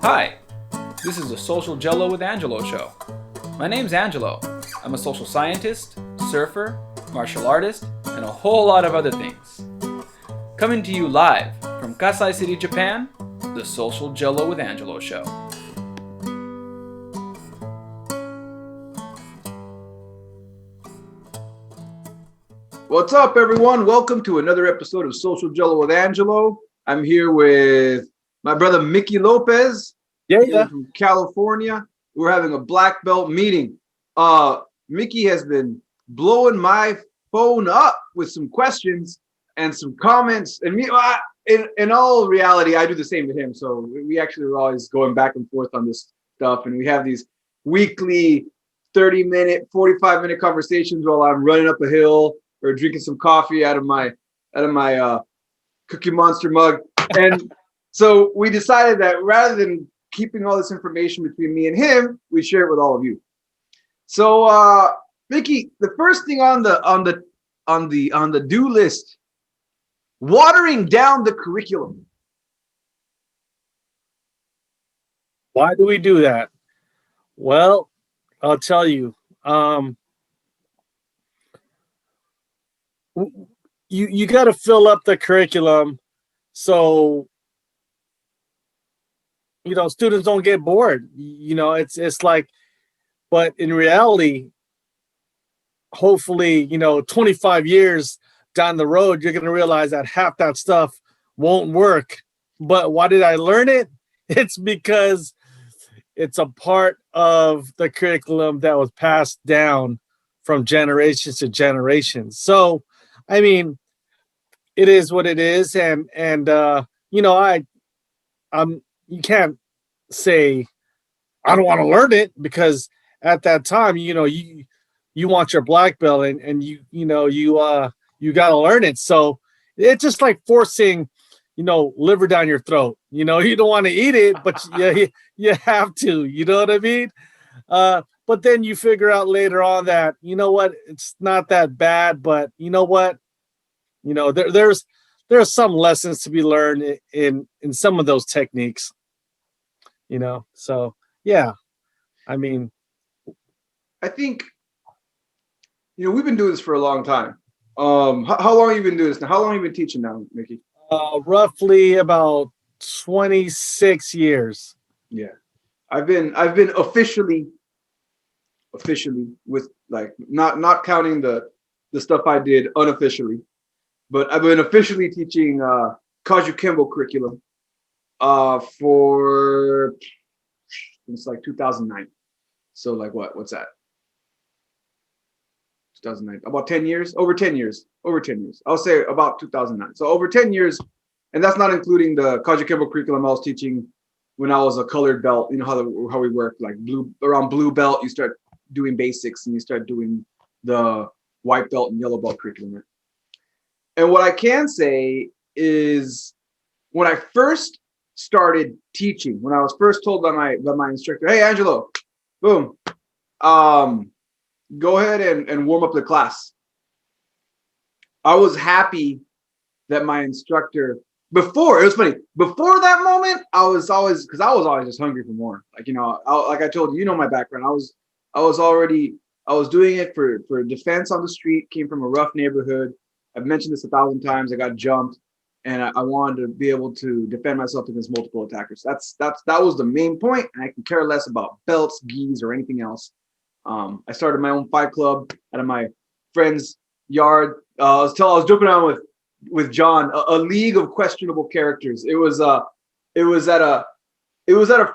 Hi, this is the Social Jello with Angelo show. My name's Angelo. I'm a social scientist, surfer, martial artist, and a whole lot of other things. Coming to you live from Kasai City, Japan, the Social Jello with Angelo show. What's up, everyone? Welcome to another episode of Social Jello with Angelo. I'm here with my brother Mickey Lopez. From California. We're having a black belt meeting. Mickey has been blowing my phone up with some questions and some comments. And me, in all reality, I do the same to him. So we actually are always going back and forth on this stuff. And we have these weekly 30-minute, 45-minute conversations while I'm running up a hill or drinking some coffee out of my Cookie Monster mug. And so we decided that rather than keeping all this information between me and him, we share it with all of you. So, Mickey, the first thing on the do list, watering down the curriculum. Why do we do that? Well, I'll tell you. You got to fill up the curriculum so students don't get bored. It's like, but in reality, hopefully, 25 years down the road, you're going to realize that half that stuff won't work. But why did I learn it? It's because it's a part of the curriculum that was passed down from generations to generations. So, I mean, it is what it is. And you can't say I don't want to learn it, because at that time, you want your black belt and you got to learn it. So it's just like forcing, liver down your throat. You don't want to eat it, but you have to, you know what I mean? But then you figure out later on that, it's not that bad, but you know what? There's some lessons to be learned in some of those techniques, so yeah. I mean, I think, we've been doing this for a long time. How long have you been doing this now? How long have you been teaching now, Mickey? Roughly about 26 years. Yeah. I've been officially with, like, not counting the stuff I did unofficially, but I've been officially teaching Kajukenbo curriculum for since like 2009. So like what's that? 2009, about 10 years, over 10 years. I'll say about 2009. So over 10 years, and that's not including the Kajukenbo curriculum I was teaching when I was a colored belt. You know how we work, like around blue belt, you start doing basics and you start doing the white belt and yellow belt curriculum. And what I can say is, when I first started teaching, when I was first told by my instructor, "Hey, Angelo, boom, go ahead and warm up the class," I was happy that my instructor, before that moment, I was always just hungry for more. Like, like I told you, my background. I was doing it for defense on the street, came from a rough neighborhood. I've mentioned this 1,000 times. I got jumped, and I wanted to be able to defend myself against multiple attackers. That was the main point, and I can care less about belts, gis, or anything else. I started my own fight club out of my friend's yard. I was joking around with John, a league of questionable characters. It was at a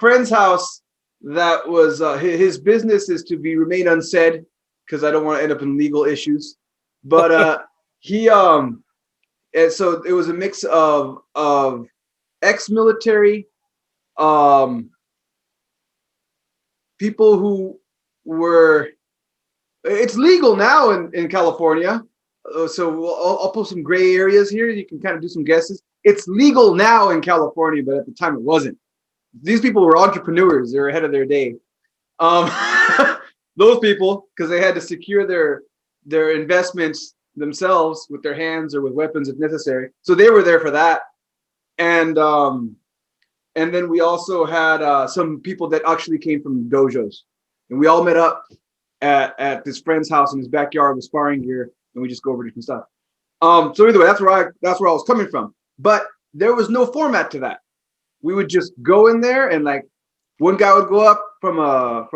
friend's house that was his business is to remain unsaid, because I don't want to end up in legal issues. But and so it was a mix of ex-military, people who were. It's legal now in California, so I'll put some gray areas here. You can kind of do some guesses. It's legal now in California, but at the time it wasn't. These people were entrepreneurs; they were ahead of their day. Those people, because they had to secure their investments themselves with their hands or with weapons if necessary. So they were there for that. And And then we also had some people that actually came from dojos. And we all met up at this friend's house in his backyard with sparring gear, and we just go over different stuff. So either way, that's where I was coming from. But there was no format to that. We would just go in there, and like one guy would go up from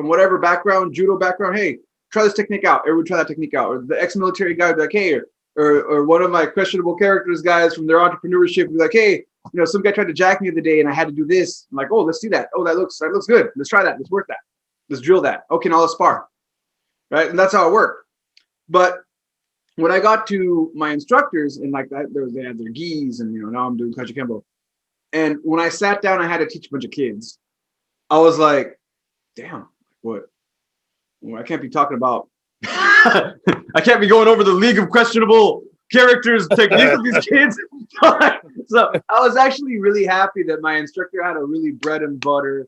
whatever background, judo background. Hey, try this technique out. Everyone try that technique out. Or the ex-military guy would be like, hey, or one of my questionable characters guys from their entrepreneurship would be like, hey, some guy tried to jack me the other day and I had to do this. I'm like, oh, let's see that. Oh, that looks good. Let's try that. Let's work that. Let's drill that. Okay, now let's spar. Right? And that's how it worked. But when I got to my instructors and like that, they had their gis, and now I'm doing Kajukenbo. And when I sat down, I had to teach a bunch of kids. I was like, damn, what? Well, I can't be talking about I can't be going over the League of Questionable Characters techniques of these kids. So I was actually really happy that my instructor had a really bread and butter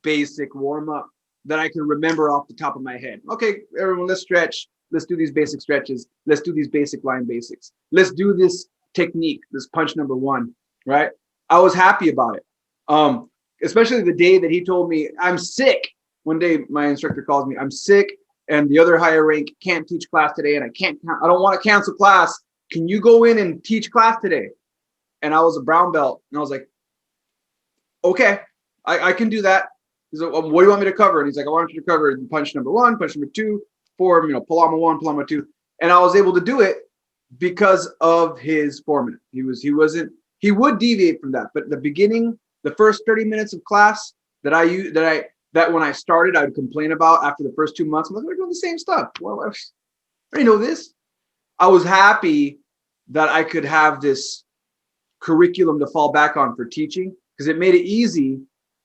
basic warm-up that I can remember off the top of my head. Okay, everyone, let's stretch. Let's do these basic stretches. Let's do these basic line basics. Let's do this technique, this punch number 1, right? I was happy about it. Especially the day that he told me, I'm sick. One day my instructor calls me, I'm sick, and the other higher rank can't teach class today, and I don't want to cancel class. Can you go in and teach class today? And I was a brown belt, and I was like, okay, I can do that. He's like, what do you want me to cover? And he's like, I want you to cover punch number 1, punch number 2, form, Palama 1, Palama 2. And I was able to do it because of his format. He would deviate from that. But the beginning, the first 30 minutes of class that when I started, I would complain about after the first 2 months. I'm like, we're doing the same stuff. Well, I already know this. I was happy that I could have this curriculum to fall back on for teaching, because it made it easy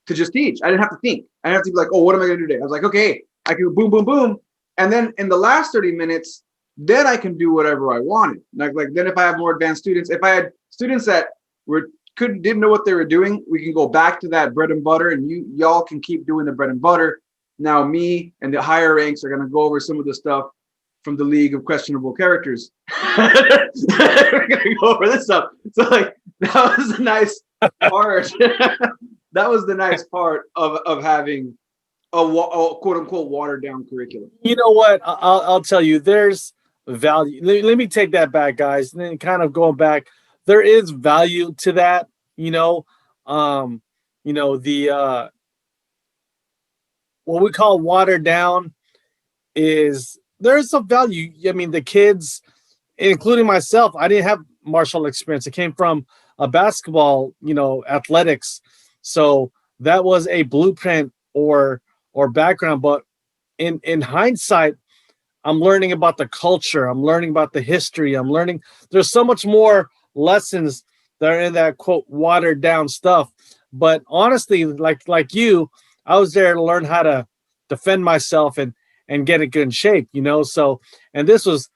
to just teach. I didn't have to think. I didn't have to be like, oh, what am I going to do today? I was like, okay, I can boom, boom, boom. And then in the last 30 minutes, then I can do whatever I wanted. Like then if I have more advanced students, if I had students that didn't know what they were doing, we can go back to that bread and butter, and y'all can keep doing the bread and butter. Now me and the higher ranks are going to go over some of the stuff from the League of Questionable Characters. We're going to go over this stuff. So like, that was a nice part. That was the nice part of having a quote unquote watered down curriculum. You know what? I'll tell you, there's value. Let me take that back, guys. And then kind of going back, there is value to that. The what we call watered down is there's some value. I mean, the kids, including myself, I didn't have martial experience. It came from a basketball, athletics. So that was a blueprint or background. But in hindsight, I'm learning about the culture. I'm learning about the history. There's so much more lessons that are in that quote watered down stuff. But honestly, like you, I was there to learn how to defend myself and get in good shape, So, and this was,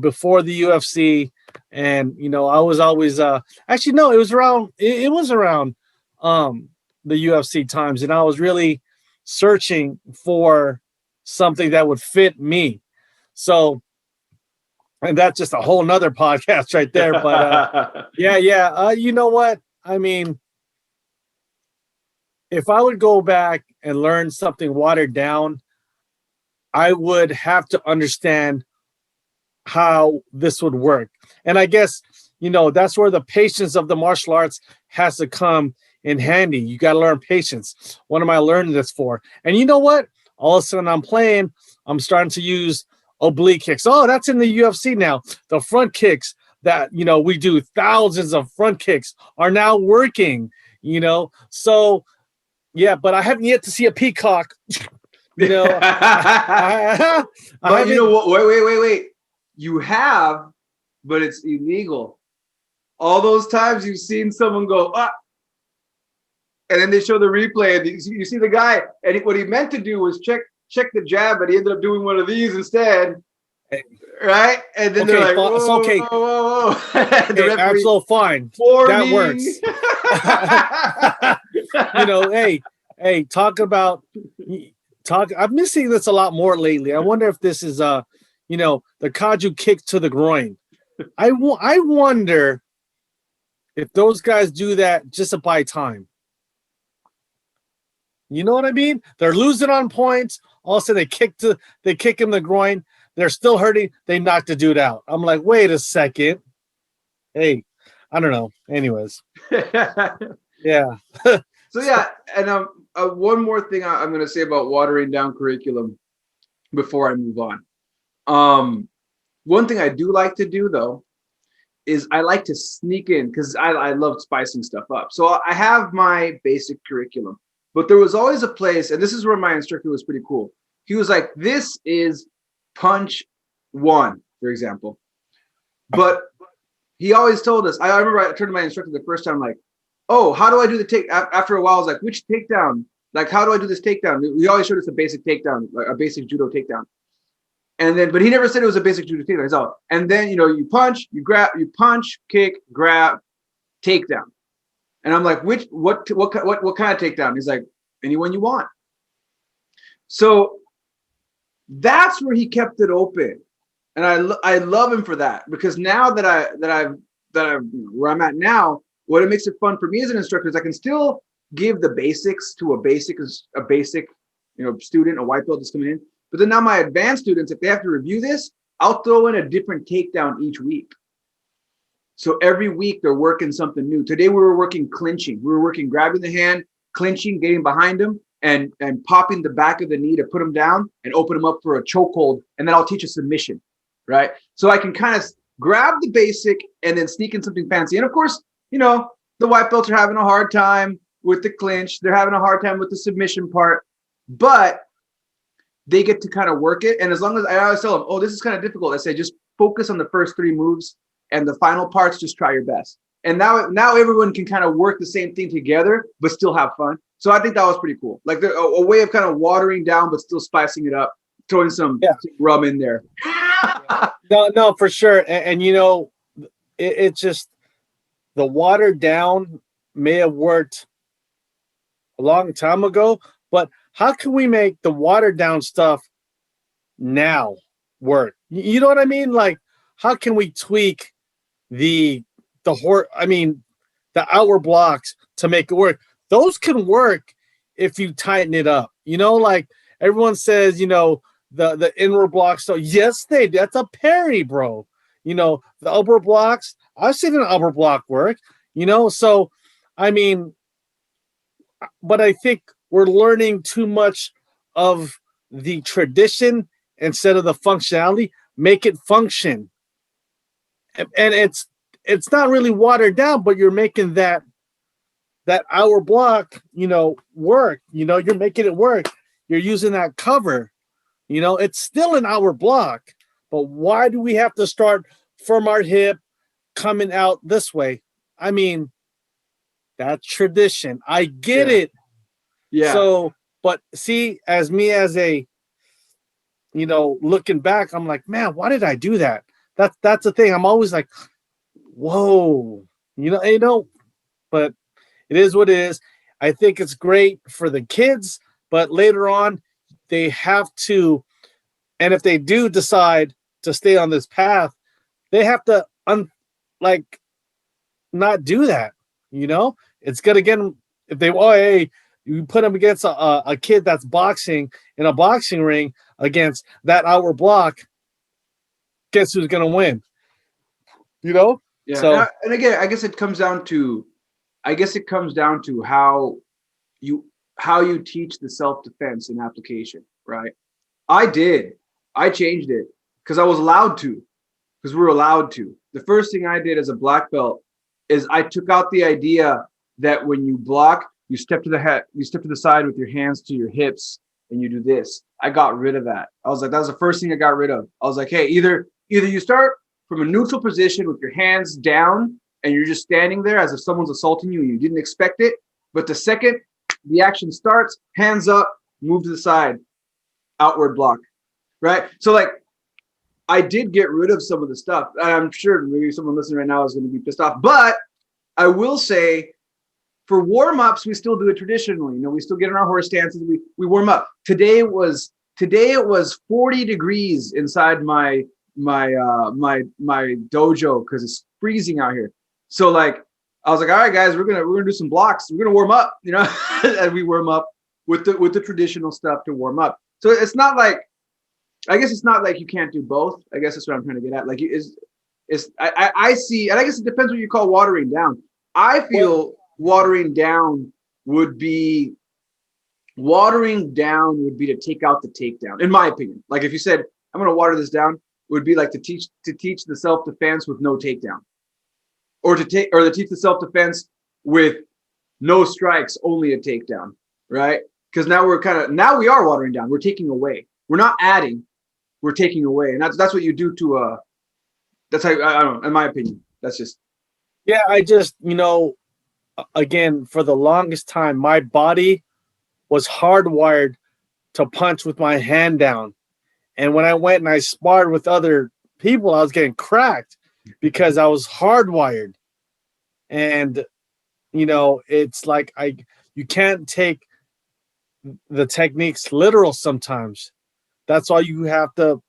before the UFC, and I was always actually no, it was around the UFC times, and I was really searching for something that would fit me. So, and that's just a whole nother podcast right there. But you know what? I mean, if I would go back and learn something watered down, I would have to understand how this would work. And I guess, that's where the patience of the martial arts has to come in handy. You got to learn patience. What am I learning this for? And you know what? All of a sudden I'm starting to use oblique kicks. Oh, that's in the UFC now. The front kicks that, we do thousands of front kicks are now working, So, yeah, but I haven't yet to see a peacock. But you know what? Wait. You have, but it's illegal. All those times you've seen someone go, and then they show the replay, and you see the guy, and what he meant to do was check the jab, but he ended up doing one of these instead. Right? And then they're like, whoa, okay. Whoa. The referee, absolutely fine. That works. Hey, I've been seeing this a lot more lately. I wonder if this is the Kaju kick to the groin. I wonder if those guys do that just to buy time. You know what I mean? They're losing on points. All of a sudden they kick him in the groin. They're still hurting. They knock the dude out. I'm like, wait a second. Hey, I don't know. Anyways. Yeah. So yeah, and one more thing I'm going to say about watering down curriculum before I move on. One thing I do like to do though is I like to sneak in because I love spicing stuff up. So I have my basic curriculum, but there was always a place, and this is where my instructor was pretty cool. He was like, "This is punch 1, for example," but he always told us. I remember I turned to my instructor the first time, like, "Oh, how do I do the take?" After a while, I was like, "Which takedown? Like, how do I do this takedown?" He always showed us a basic takedown, like a basic judo takedown. And then, but he never said it was a basic judo takedown. So, and then, you punch, you grab, you punch, kick, grab, takedown. And I'm like, what kind of takedown? He's like, anyone you want. So that's where he kept it open. And I love him for that, because now that I'm where I'm at now, what it makes it fun for me as an instructor is I can still give the basics to a basic student, a white belt that's coming in. But then now my advanced students, if they have to review this, I'll throw in a different takedown each week. So every week they're working something new. Today we were working clinching. We were working grabbing the hand, clinching, getting behind them, and popping the back of the knee to put them down and open them up for a chokehold. And then I'll teach a submission, right? So I can kind of grab the basic and then sneak in something fancy. And of course, the white belts are having a hard time with the clinch. They're having a hard time with the submission part. But they get to kind of work it. And as long as I always tell them, oh, this is kind of difficult, I say, just focus on the first 3 moves and the final parts, just try your best. And now everyone can kind of work the same thing together, but still have fun. So I think that was pretty cool. Like a way of kind of watering down, but still spicing it up, throwing some rum in there. No, for sure. And it's just the watered down may have worked a long time ago, but how can we make the watered down stuff now work? You know what I mean? Like, how can we tweak the hour blocks to make it work? Those can work if you tighten it up. Like everyone says, the inward blocks. So yes, that's a parry, bro. The upper blocks, I've seen an upper block work, so but I think we're learning too much of the tradition instead of the functionality. Make it function. And it's not really watered down, but you're making that hour block, work. You're making it work. You're using that cover. It's still an hour block, but why do we have to start from our hip coming out this way? That's tradition. I get it. Yeah. So, but see, as a, looking back, I'm like, man, why did I do that? That's the thing. I'm always like, whoa, but it is what it is. I think it's great for the kids, but later on they have to, and if they do decide to stay on this path, they have to not do that. It's gonna get them, if they, hey, you put them against a kid that's boxing in a boxing ring against that hour block, guess who's going to win? Yeah. So, and again, I guess it comes down to how you teach the self-defense and application, right? I changed it because I was allowed to, because we were allowed to. The first thing I did as a black belt is I took out the idea that when you block, you step to the side with your hands to your hips and you do this. I got rid of that. I was like, that was the first thing I got rid of. I was like, hey, either you start from a neutral position with your hands down and you're just standing there as if someone's assaulting you and you didn't expect it. But the second the action starts, hands up, move to the side, outward block, right? So like, I did get rid of some of the stuff. I'm sure maybe someone listening right now is going to be pissed off, but I will say, for warm-ups, we still do it traditionally. We still get in our horse stances. We warm up. Today it was 40 degrees inside my dojo because it's freezing out here. So like I was like, all right, guys, we're gonna do some blocks. We're gonna warm up, and we warm up. with the traditional stuff to warm up. So it's not like, I guess it's not like you can't do both. I guess that's what I'm trying to get at. Like I see, and I guess it depends what you call watering down. I feel watering down would be to take out the takedown, in my opinion. Like if you said, I'm going to water this down, it would be like to teach the self-defense with no takedown, or to teach the self-defense with no strikes, only a takedown, right? Because now we are watering down. We're taking away. We're not adding. We're taking away, and that's what you do to that's how, I don't know, in my opinion. That's just. Yeah, I just, again, for the longest time, my body was hardwired to punch with my hand down. And when I went and I sparred with other people, I was getting cracked because I was hardwired. And, it's like you can't take the techniques literal sometimes. That's why you got to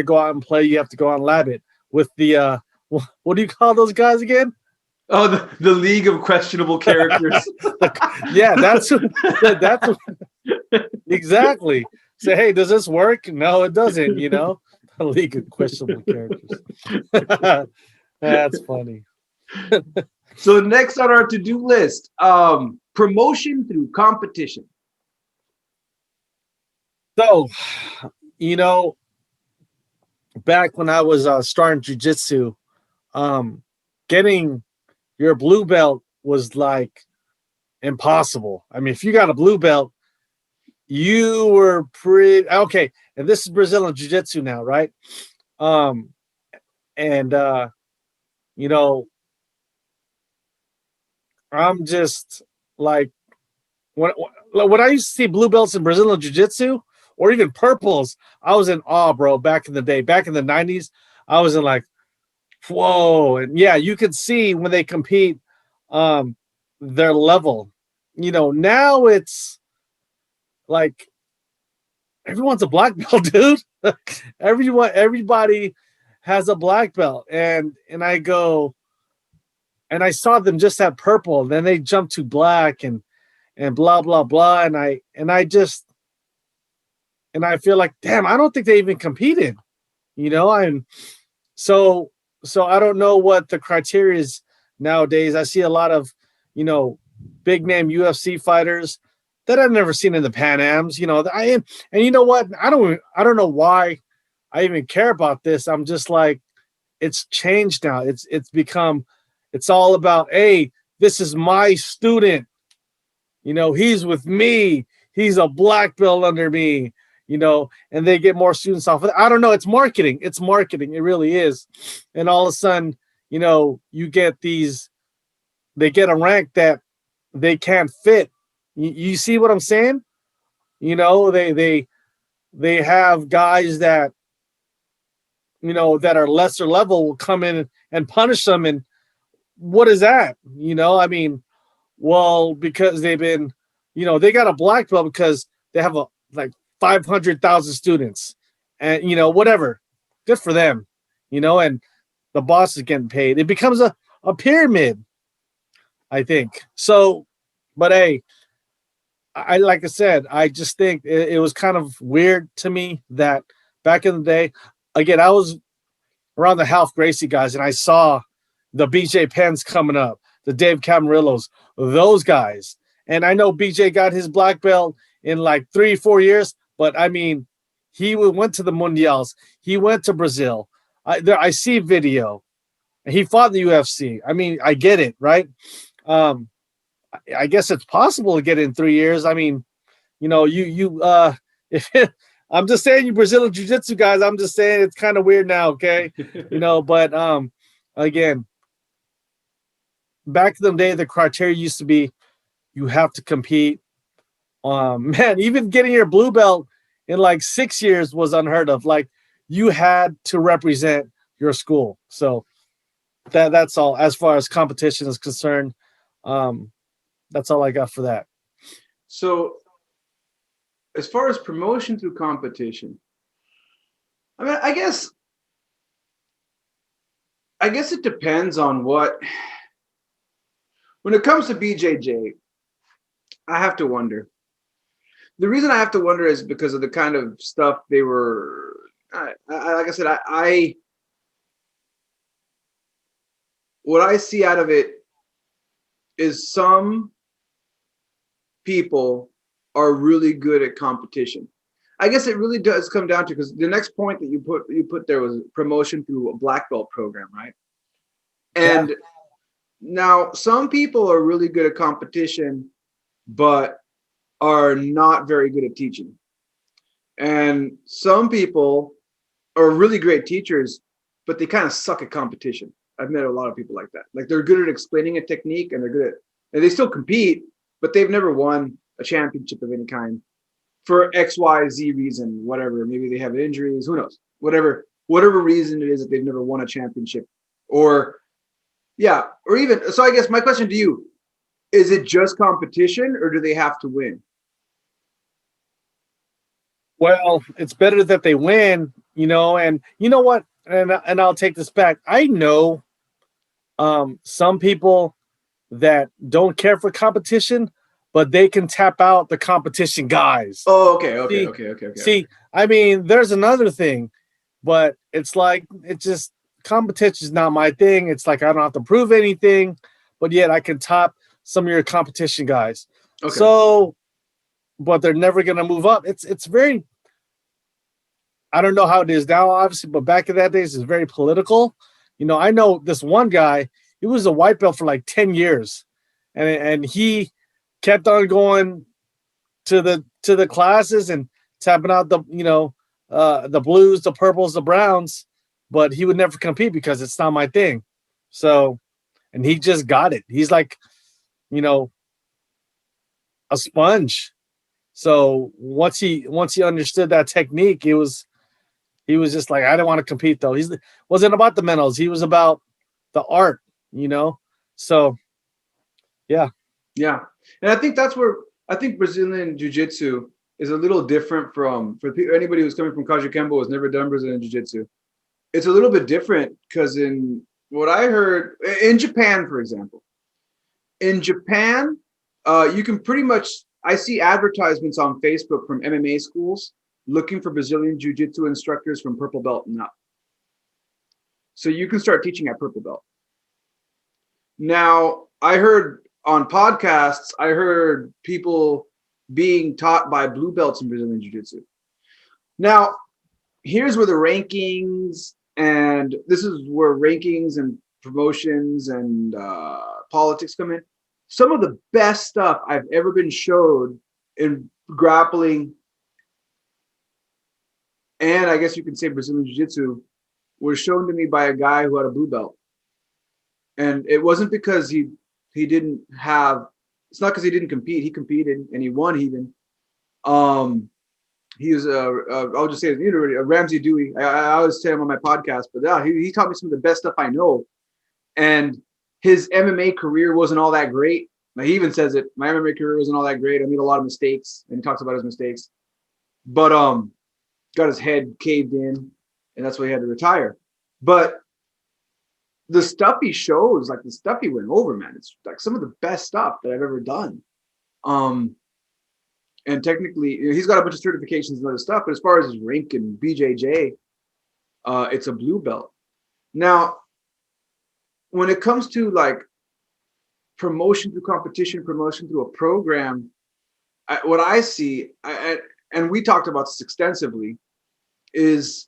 go out and play. You have to go out and lab it with the, what do you call those guys again? Oh, the League of Questionable Characters. Yeah, that's exactly. Say, hey, does this work? No, it doesn't. The League of Questionable Characters. That's funny. So next on our to-do list, promotion through competition. So, back when I was starting Jujitsu, getting your blue belt was like impossible. I mean, if you got a blue belt, you were pretty okay. And this is Brazilian Jiu-Jitsu now, right? I'm just like when I used to see blue belts in Brazilian Jiu-Jitsu or even purples, I was in awe, bro. Back in the day, back in the 90s, I was in like, whoa. And yeah, you could see when they compete their level. Now it's like everyone's a black belt, dude. Everybody has a black belt. And I go, and I saw them just at purple, then they jumped to black and blah blah blah. And I feel like, damn, I don't think they even competed. I'm so I don't know what the criteria is nowadays. I see a lot of, big name UFC fighters that I've never seen in the Pan Ams. And you know what? I don't know why I even care about this. I'm just like, it's changed now. It's all about, hey, this is my student. He's with me. He's a black belt under me. And they get more students off of it. I don't know. It's marketing. It's marketing. It really is. And all of a sudden, you get they get a rank that they can't fit. You see what I'm saying? They have guys that, that are lesser level will come in and punish them. And what is that? I mean, well, because they've been, they got a black belt because they have like 500,000 students and, whatever. Good for them, and the boss is getting paid. It becomes a pyramid, I think. So, but hey, I like I said, I just think it was kind of weird to me that back in the day, again, I was around the Half Gracie guys and I saw the BJ Penns coming up, the Dave Camarillos, those guys. And I know BJ got his black belt in like 3-4 years, but I mean, he went to the Mundials. He went to Brazil. I see video. He fought in the UFC. I mean, I get it, right? I guess it's possible to get it in 3 years. I mean, if I'm just saying, you Brazilian Jiu-Jitsu guys, I'm just saying it's kind of weird now, okay? But again, back in the day, the criteria used to be you have to compete. Man, even getting your blue belt in like 6 years was unheard of. Like, you had to represent your school. So that's all as far as competition is concerned. That's all I got for that. So as far as promotion through competition, I mean, I guess it depends on what. When it comes to BJJ, I have to wonder, the reason I have to wonder is because of the kind of stuff they were. Like I said, what I see out of it is some people are really good at competition. I guess it really does come down to, because the next point that you put there was promotion through a black belt program, right? And now some people are really good at competition, but are not very good at teaching. And some people are really great teachers, but they kind of suck at competition. I've met a lot of people like that. Like they're good at explaining a technique and they're good at, and they still compete, but they've never won a championship of any kind for X, Y, Z reason, whatever. Maybe they have injuries, who knows? Whatever reason it is that they've never won a championship. Or even, so I guess my question to you, is it just competition or do they have to win? Well, it's better that they win, and you know what? And I'll take this back. I know some people that don't care for competition, but they can tap out the competition guys. Oh, okay. See, I mean, there's another thing, but it's like, competition is not my thing. It's like I don't have to prove anything, but yet I can top some of your competition guys. Okay. So, but they're never going to move up. It's very, I don't know how it is now, obviously, but back in that days, it's very political. I know this one guy, he was a white belt for like 10 years, and he kept on going to the classes and tapping out the blues, the purples, the browns, but he would never compete because it's not my thing. So, and he just got it. He's like, a sponge. So once he understood that technique, he was just like, I didn't want to compete though. Wasn't about the mentals. He was about the art, So, yeah. Yeah. And I think that's where Brazilian Jiu-Jitsu is a little different for anybody who's coming from Kajukenbo who's never done Brazilian Jiu-Jitsu. It's a little bit different because in what I heard in Japan, for example, you can pretty much, I see advertisements on Facebook from MMA schools looking for Brazilian Jiu-Jitsu instructors from purple belt and up. So you can start teaching at purple belt. Now, I heard on podcasts, I heard people being taught by blue belts in Brazilian Jiu-Jitsu. Now, here's where the rankings, and this is where rankings and promotions and politics come in. Some of the best stuff I've ever been showed in grappling, and I guess you can say Brazilian Jiu-Jitsu, was shown to me by a guy who had a blue belt. And it wasn't because he didn't have, it's not because he didn't compete. He competed and he won even. He was I'll just say a Ramsey Dewey. I always say him on my podcast, but yeah, he taught me some of the best stuff I know. And his MMA career wasn't all that great. Now, he even says it. My MMA career wasn't all that great. I made a lot of mistakes, and he talks about his mistakes. But got his head caved in, and that's why he had to retire. But the stuff he shows, like the stuff he went over, man, it's like some of the best stuff that I've ever done. And technically, he's got a bunch of certifications and other stuff, but as far as his rank and BJJ, it's a blue belt. Now, when it comes to like promotion through competition, promotion through a program, what I see, and we talked about this extensively, is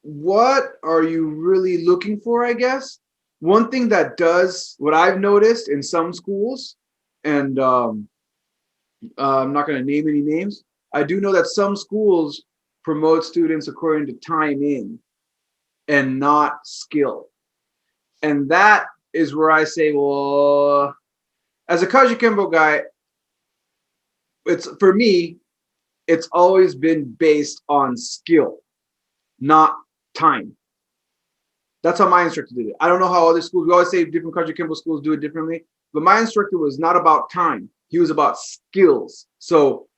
what are you really looking for, I guess? One thing that does, what I've noticed in some schools, and I'm not going to name any names, I do know that some schools promote students according to time in and not skill. And that is where I say, well, as a Kajukenbo guy, for me, it's always been based on skill, not time. That's how my instructor did it. I don't know how other schools, we always say different Kajukenbo schools do it differently, but my instructor was not about time. He was about skills. So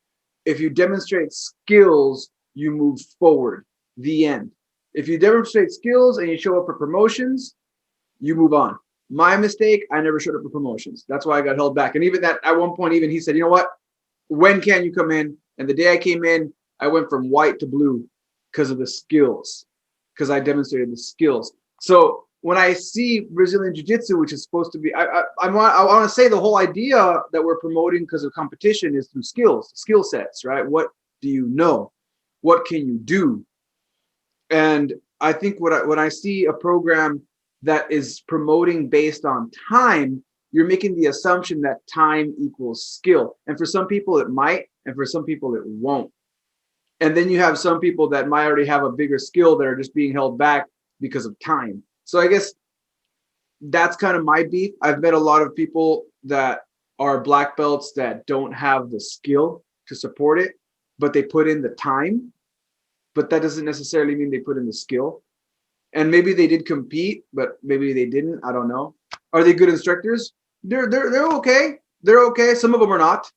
if you demonstrate skills, you move forward. The end. If you demonstrate skills and you show up for promotions, you move on. My mistake, I never showed up for promotions. That's why I got held back. And even that, at one point, even he said, you know what? when can you come in? And the day I came in, I went from white to blue because of the skills, because I demonstrated the skills. So when I see Brazilian Jiu-Jitsu, which is supposed to be, I want to say the whole idea that we're promoting because of competition is through skills, skill sets, right? What do you know? What can you do? And I think when I see a program that is promoting based on time, you're making the assumption that time equals skill. And for some people it might, and for some people it won't. And then you have some people that might already have a bigger skill that are just being held back because of time. So I guess that's kind of my beef. I've met a lot of people that are black belts that don't have the skill to support it, but they put in the time. But that doesn't necessarily mean they put in the skill. And maybe they did compete, but maybe they didn't. I don't know. Are they good instructors? They're okay. They're okay. Some of them are not.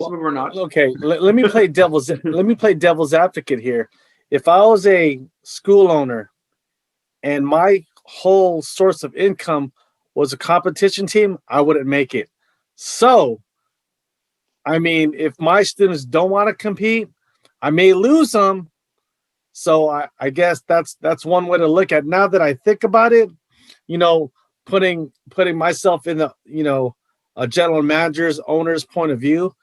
Some of them are not. Okay, let me play devil's advocate here. If I was a school owner and my whole source of income was a competition team, I wouldn't make it. So, I mean, if my students don't want to compete, I may lose them. So I guess that's one way to look at it. Now that I think about it, you know, putting myself in the, you know, a general manager's, owner's point of view.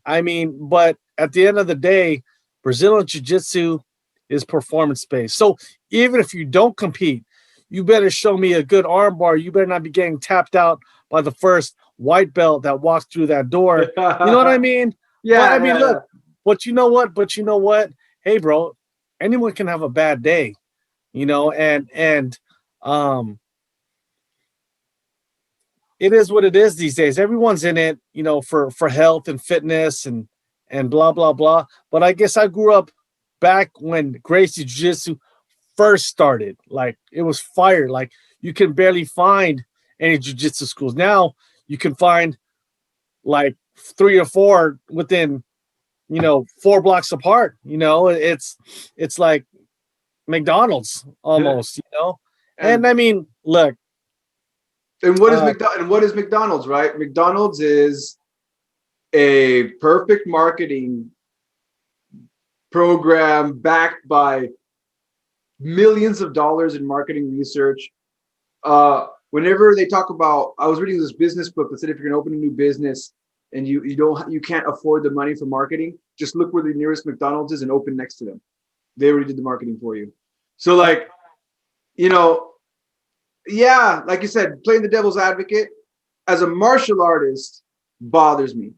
I mean, but at the end of the day, Brazilian Jiu-Jitsu is performance-based. So even if you don't compete, you better show me a good arm bar. You better not be getting tapped out by the first white belt that walks through that door. You know what I mean? Yeah. Well, I mean, look, but you know what? Hey, bro, anyone can have a bad day, you know, and it is what it is these days. Everyone's in it, you know, for health and fitness and blah blah blah. But I guess I grew up back when Gracie Jiu-Jitsu first started. Like it was fire. Like you can barely find any jiu-jitsu schools. Now you can find like 3 or 4 within, you know, 4 blocks apart. You know, it's like McDonald's almost, you know. And I mean, look. And what is McDonald's, right? McDonald's is a perfect marketing program backed by millions of dollars in marketing research. Whenever they talk about, I was reading this business book that said if you're gonna open a new business and you can't afford the money for marketing, just look where the nearest McDonald's is and open next to them. They already did the marketing for you. So like, you know, yeah, like you said, playing the devil's advocate as a martial artist bothers me.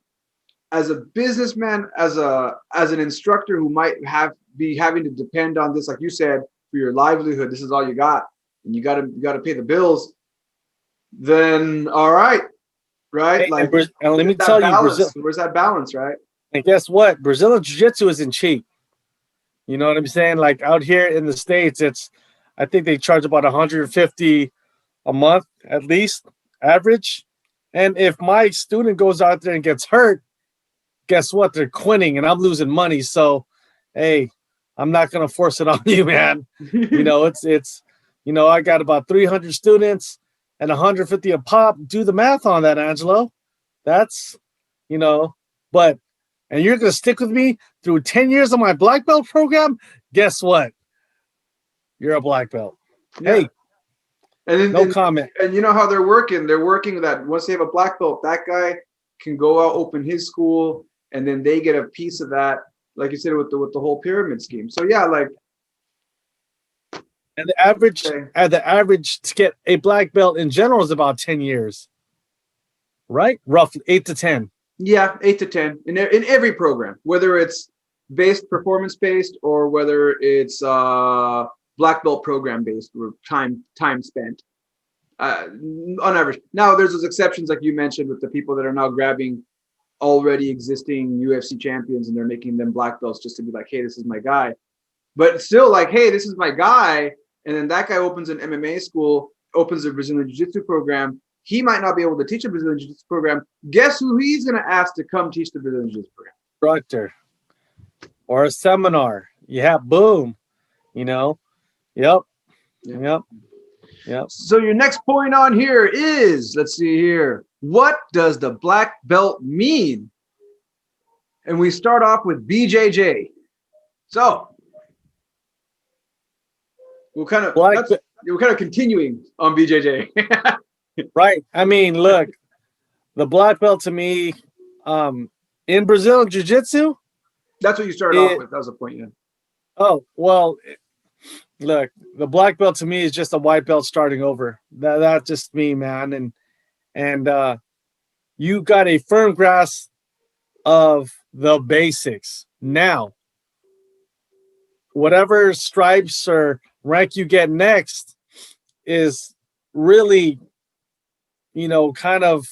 As a businessman, as an instructor who might be having to depend on this, like you said, for your livelihood, this is all you got, and you gotta pay the bills. Then all right, right? Hey, like, and let me tell you, Brazil, where's that balance, right? And guess what? Brazilian Jiu-Jitsu isn't cheap. You know what I'm saying? Like out here in the States, I think they charge about $150 a month at least, average. And if my student goes out there and gets hurt, guess what? They're quitting and I'm losing money. So, hey, I'm not gonna force it on you, man. You know, it's you know, I got about 300 students and 150 a pop. Do the math on that, Angelo. That's, you know, and you're gonna stick with me through 10 years of my black belt program. Guess what? You're a black belt. Yeah. Hey, no comment. And you know how they're working? They're working that once they have a black belt, that guy can go out, open his school, and then they get a piece of that, like you said, with the whole pyramid scheme. So yeah, like, and the average to get a black belt in general is about 10 years, right? Roughly 8 to 10. Yeah, 8 to 10 in every program, whether it's performance based or whether it's black belt program based or time spent. On average. Now there's those exceptions like you mentioned with the people that are now grabbing already existing UFC champions and they're making them black belts just to be like, hey, this is my guy. But still like, hey, this is my guy. And then that guy opens an MMA school, opens a Brazilian Jiu-Jitsu program. He might not be able to teach a Brazilian Jiu-Jitsu program. Guess who he's going to ask to come teach the Brazilian Jiu-Jitsu program? Instructor or a seminar. Yeah, boom. You know. Yep. So your next point on here is, let's see here. What does the black belt mean? and we start off with BJJ. So we're kind of continuing on BJJ. Right. I mean, look, the black belt to me, in Brazilian Jiu-Jitsu. That's what you started off with. That was the point, yeah. Oh, well, look, the black belt to me is just a white belt starting over. That's just me, man. And you got a firm grasp of the basics. Now, whatever stripes or rank you get next is really, kind of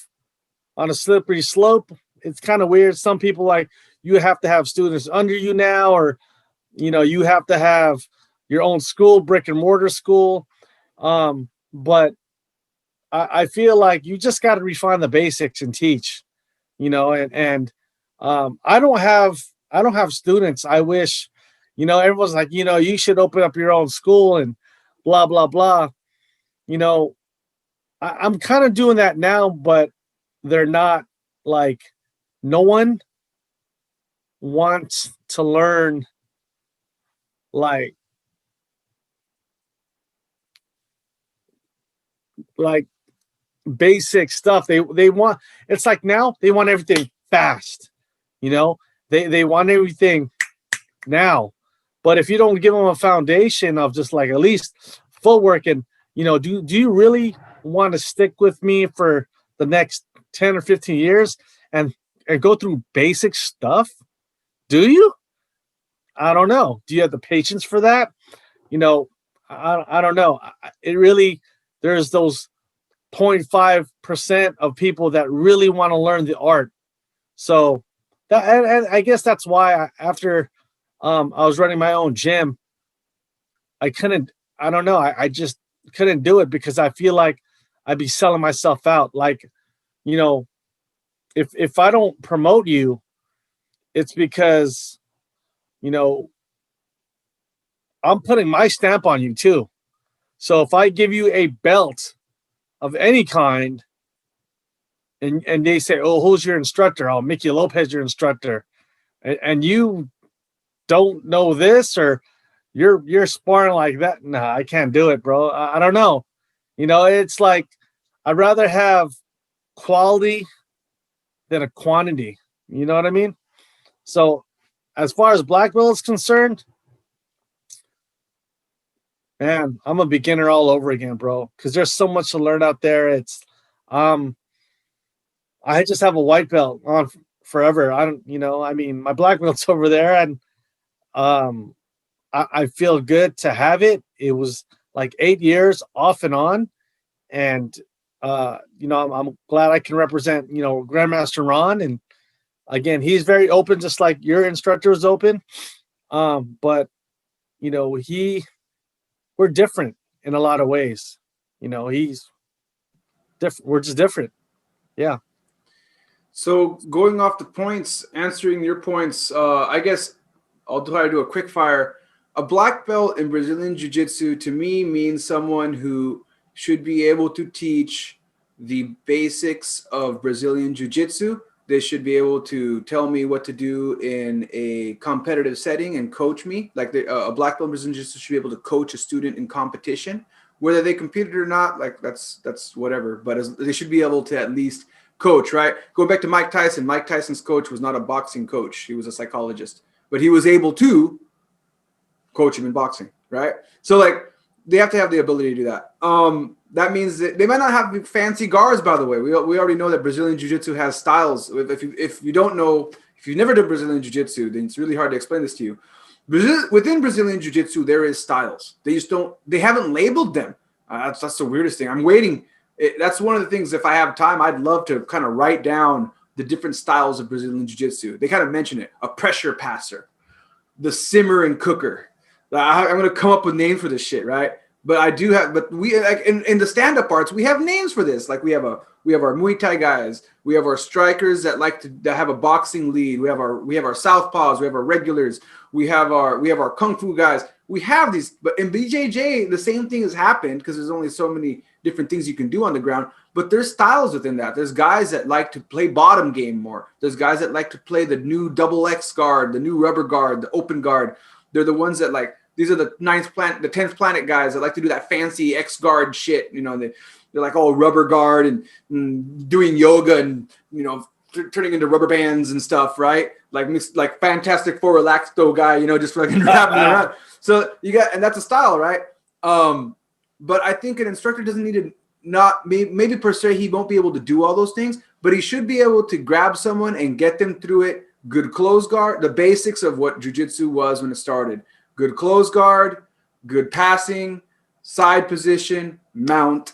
on a slippery slope. It's kind of weird. Some people like you have to have students under you now, or, you have to have your own school, brick and mortar school. But I feel like you just got to refine the basics and teach, and I don't have students. I wish, everyone's like, you should open up your own school and blah, blah, blah. I'm kind of doing that now, but they're not like, no one wants to learn like basic stuff. They want, it's like now they want everything fast, they want everything now. But if you don't give them a foundation of just like at least footwork and, do you really want to stick with me for the next 10 or 15 years and go through basic stuff? Do you? I don't know. Do you have the patience for that? I don't know. It really, there's those 0.5% of people that really want to learn the art. So that, and I guess that's why after I was running my own gym, I just couldn't do it because I feel like I'd be selling myself out. Like, if I don't promote you, it's because, I'm putting my stamp on you too. So if I give you a belt of any kind and they say, oh, who's your instructor? Oh, Mickey Lopez, your instructor. And you don't know this, or you're sparring like that. Nah, I can't do it, bro. I don't know. It's like, I'd rather have quality than a quantity. You know what I mean? So as far as black belt is concerned, man, I'm a beginner all over again, bro. Because there's so much to learn out there. It's, I just have a white belt on forever. I don't, my black belt's over there, and I feel good to have it. It was like 8 years off and on, and I'm glad I can represent, Grandmaster Ron, and again, he's very open, just like your instructor is open. But we're different in a lot of ways. He's different. We're just different. Yeah. So going off the points, answering your points, I guess I'll try to do a quick fire. A black belt in Brazilian Jiu-Jitsu to me means someone who should be able to teach the basics of Brazilian Jiu-Jitsu. They should be able to tell me what to do in a competitive setting and coach me. Like a black belt in Brazilian Jiu-Jitsu should be able to coach a student in competition. Whether they competed or not, like that's whatever. But they should be able to at least coach, right? Going back to Mike Tyson. Mike Tyson's coach was not a boxing coach. He was a psychologist. But he was able to coach him in boxing, right? So like they have to have the ability to do that. That means that they might not have fancy guards, by the way. We already know that Brazilian Jiu-Jitsu has styles. If you don't know, if you've never done Brazilian Jiu-Jitsu, then it's really hard to explain this to you. Within Brazilian Jiu-Jitsu, there is styles. They haven't labeled them. That's the weirdest thing. I'm waiting. That's one of the things, if I have time, I'd love to kind of write down the different styles of Brazilian Jiu-Jitsu. They kind of mention it. A pressure passer, the simmer and cooker. I'm going to come up with names for this shit, right? But I do have, but we like in the stand-up arts, we have names for this. Like we have our Muay Thai guys, we have our strikers that that have a boxing lead. We have our southpaws, we have our regulars, we have our kung fu guys. We have these, but in BJJ, the same thing has happened because there's only so many different things you can do on the ground. But there's styles within that. There's guys that like to play bottom game more. There's guys that like to play the new double X guard, the new rubber guard, the open guard. They're the ones that like. These are the 10th planet guys that like to do that fancy X guard shit. You know, they're like all rubber guard and doing yoga and, you know, turning into rubber bands and stuff, right? Like Fantastic Four Relaxo guy, you know, just fucking wrapping around. So you got, and that's a style, right? But I think an instructor doesn't need to maybe per se, he won't be able to do all those things, but he should be able to grab someone and get them through it. Good close guard, the basics of what jiu-jitsu was when it started. Good close guard, good passing, side position, mount.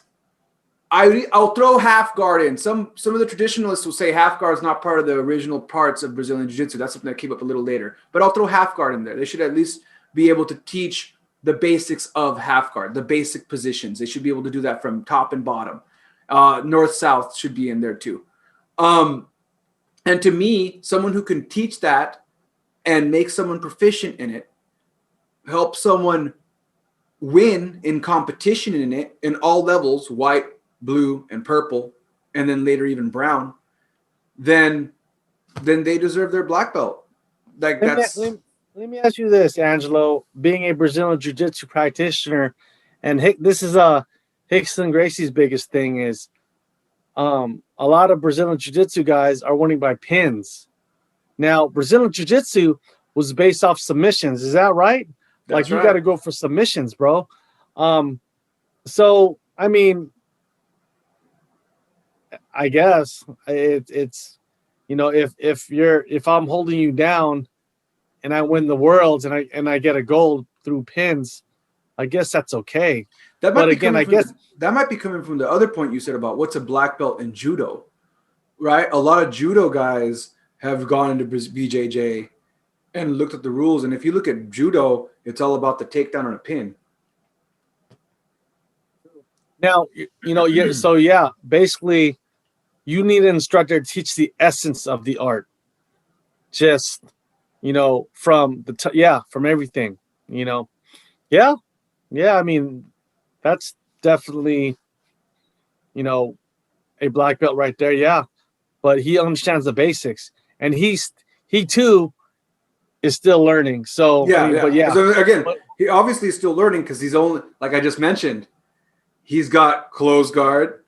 I'll throw half guard in. Some of the traditionalists will say half guard is not part of the original parts of Brazilian Jiu-Jitsu. That's something that came up a little later. But I'll throw half guard in there. They should at least be able to teach the basics of half guard, the basic positions. They should be able to do that from top and bottom. North-south should be in there too. And to me, someone who can teach that and make someone proficient in it, help someone win in competition in it in all levels, white, blue, and purple, and then later even brown, then they deserve their black belt. Like let me ask you this, Angelo, being a Brazilian Jiu-Jitsu practitioner, and this is Rickson Gracie's biggest thing is a lot of Brazilian Jiu-Jitsu guys are winning by pins. Now, Brazilian Jiu-Jitsu was based off submissions. Is that right? That's like, you got to go for submissions, bro. So, I mean, I guess it's, you know, if I'm holding you down and I win the worlds and I get a gold through pins, I guess that's okay. That might that might be coming from the other point you said about what's a black belt in judo, right? A lot of judo guys have gone into BJJ and looked at the rules. And if you look at judo, it's all about the takedown on a pin. Now, you know, so yeah, basically you need an instructor to teach the essence of the art. Just, you know, from from everything, you know. Yeah. I mean, that's definitely, you know, a black belt right there. Yeah. But he understands the basics, and he too is still learning. So But yeah. So again, he obviously is still learning because he's only, like I just mentioned, he's got close guard,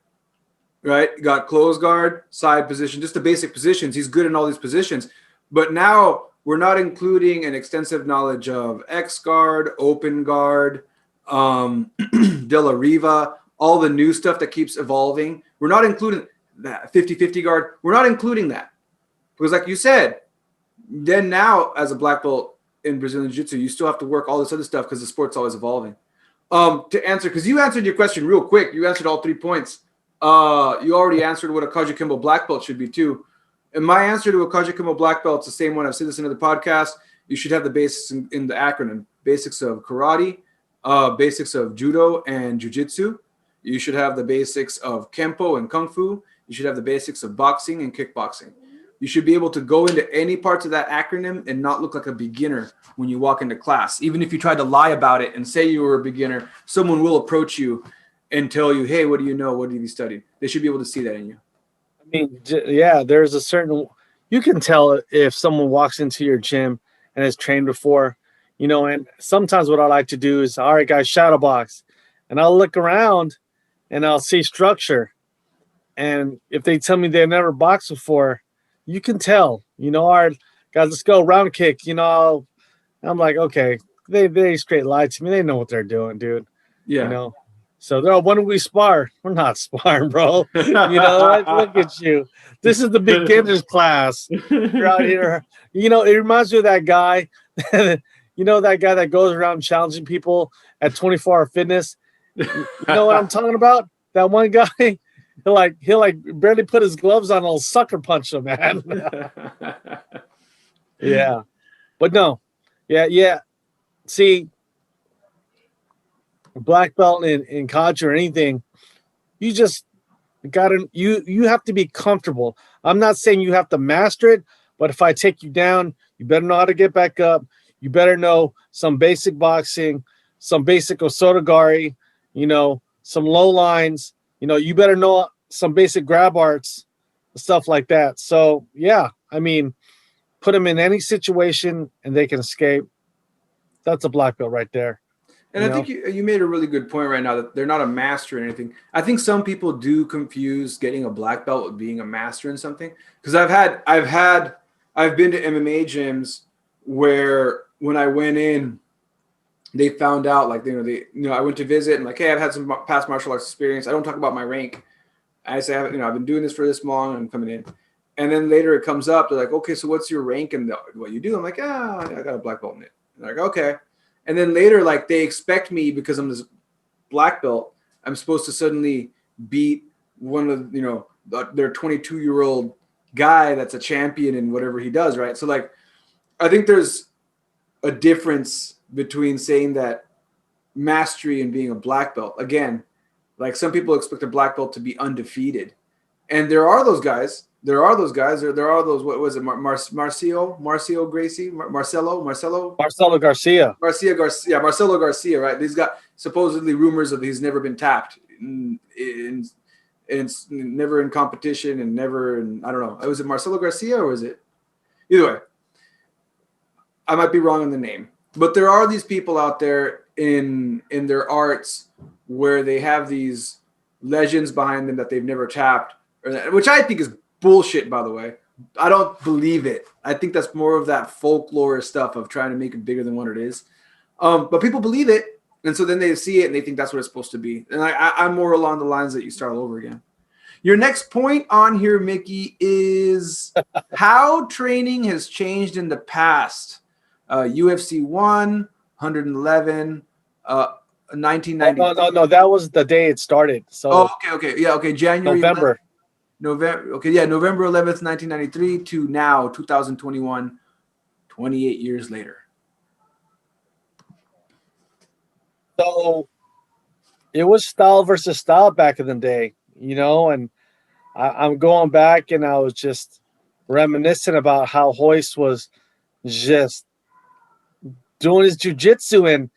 right? Got close guard, side position, just the basic positions. He's good in all these positions. But now we're not including an extensive knowledge of X guard, open guard, De La Riva, all the new stuff that keeps evolving. We're not including that 50-50 guard. We're not including that because, like you said, then now as a black belt in Brazilian Jiu-Jitsu, you still have to work all this other stuff because the sport's always evolving. To answer, because you answered your question real quick. You answered all 3 points. You already answered what a Kajukenbo black belt should be too. And my answer to a Kajukenbo black belt is the same one. I've said this in other podcasts. You should have the basics in the acronym. Basics of karate, basics of judo and jujitsu. You should have the basics of kempo and kung fu. You should have the basics of boxing and kickboxing. You should be able to go into any parts of that acronym and not look like a beginner when you walk into class. Even if you tried to lie about it and say you were a beginner, someone will approach you and tell you, hey, what do you know? What have you studied? They should be able to see that in you. I mean, yeah, there's a certain, you can tell if someone walks into your gym and has trained before, you know, and sometimes what I like to do is, all right, guys, shadow box. And I'll look around and I'll see structure. And if they tell me they've never boxed before, you can tell, you know, all right, guys, let's go round kick. You know, I'm like, okay, they straight lied to me. They know what they're doing, dude. Yeah. You know, so they're all, when do we spar? We're not sparring, bro. You know, look at you. This is the beginner's class. You're out here. You know, it reminds me of that guy. You know, that guy that goes around challenging people at 24-hour fitness. You know what I'm talking about? That one guy. He'll like barely put his gloves on. I'll sucker punch him, man. Yeah, but no, yeah. See, black belt in Kaju or anything, you just gotta you have to be comfortable. I'm not saying you have to master it, but if I take you down, you better know how to get back up. You better know some basic boxing, some basic osotogari, some low lines. You better know some basic grab arts, stuff like that. So yeah, I mean, put them in any situation and they can escape. That's a black belt right there. And I think you made a really good point right now that they're not a master in anything. I think some people do confuse getting a black belt with being a master in something. Because I've been to MMA gyms where when I went in, they found out like I went to visit and like, hey, I've had some past martial arts experience. I don't talk about my rank. I say I've been doing this for this long. I'm coming in, and then later it comes up. They're like, okay, so what's your rank and what you do? I'm like, I got a black belt in it. And they're like, okay. And then later, like they expect me because I'm this black belt, I'm supposed to suddenly beat one of their 22-year-old guy that's a champion in whatever he does, right? So like, I think there's a difference between saying that mastery and being a black belt. Again, like some people expect a black belt to be undefeated, and there are those guys. There are those, what was it, Marcelo Garcia, right? He's got supposedly rumors of he's never been tapped, and it's never in competition and never in, I don't know. Was it Marcelo Garcia or was it? Either way, I might be wrong on the name. But there are these people out there in their arts where they have these legends behind them that they've never tapped, which I think is bullshit, by the way. I don't believe it. I think that's more of that folklore stuff of trying to make it bigger than what it is. But people believe it, and so then they see it and they think that's what it's supposed to be. And I'm more along the lines that you start all over again. Your next point on here, Mickey, is how training has changed in the past. UFC 111, 1990. No, that was the day it started. So okay. Yeah, okay. January November. 11th. November 11th, 1993 to now, 2021, 28 years later. So it was style versus style back in the day, and I'm going back and I was just reminiscing about how Hoist was just doing his jujitsu, and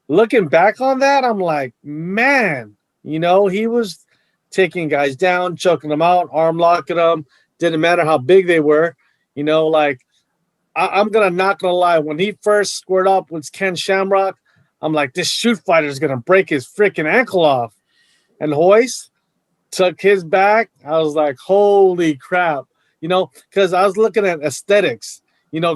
looking back on that, I'm like, man, he was taking guys down, choking them out, arm locking them. Didn't matter how big they were. Like I'm not gonna lie. When he first squared up with Ken Shamrock, I'm like, this shoot fighter is gonna break his freaking ankle off. And Hoist took his back. I was like, holy crap, because I was looking at aesthetics.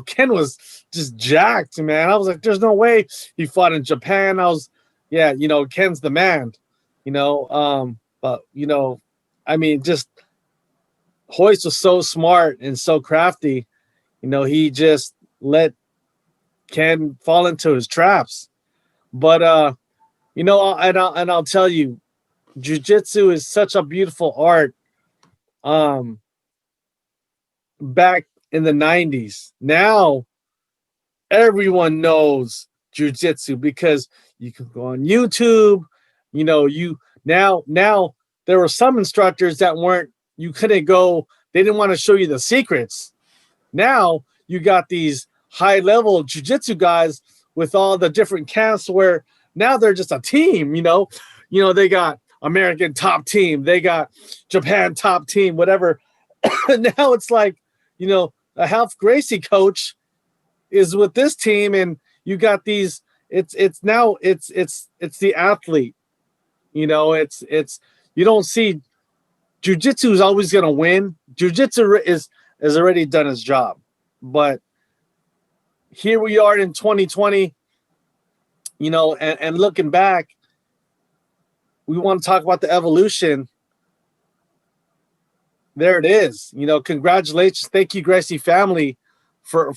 Ken was just jacked, man. I was like, there's no way he fought in Japan. Ken's the man, but, I mean, just Hoist was so smart and so crafty. He just let Ken fall into his traps. But, and I'll tell you, Jiu-Jitsu is such a beautiful art. Back in the 90s. Now, everyone knows Jiu-Jitsu because you can go on YouTube. Now there were some instructors that you couldn't go, they didn't want to show you the secrets. Now you got these high-level Jiu-Jitsu guys with all the different camps where now they're just a team, they got American top team, they got Japan top team, whatever. Now it's like, a Half Gracie coach is with this team, and you got these. It's the athlete. It's you don't see Jiu-Jitsu is always going to win. Jiu-Jitsu is already done its job, but here we are in 2020. And looking back, we want to talk about the evolution. There it is. Congratulations. Thank you, Gracie family, for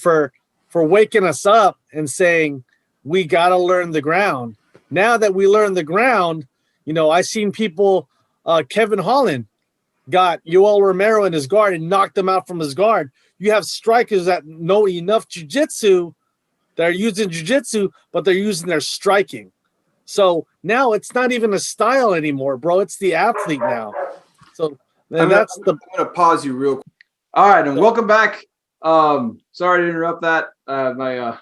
waking us up and saying we got to learn the ground. Now that we learn the ground, I seen people, Kevin Holland got Yoel Romero in his guard and knocked him out from his guard. You have strikers that know enough jiu-jitsu that are using jiu-jitsu, but they're using their striking. So now it's not even a style anymore, bro. It's the athlete now. So then I'm gonna pause you real quick. All right, and welcome back. Sorry to interrupt that. I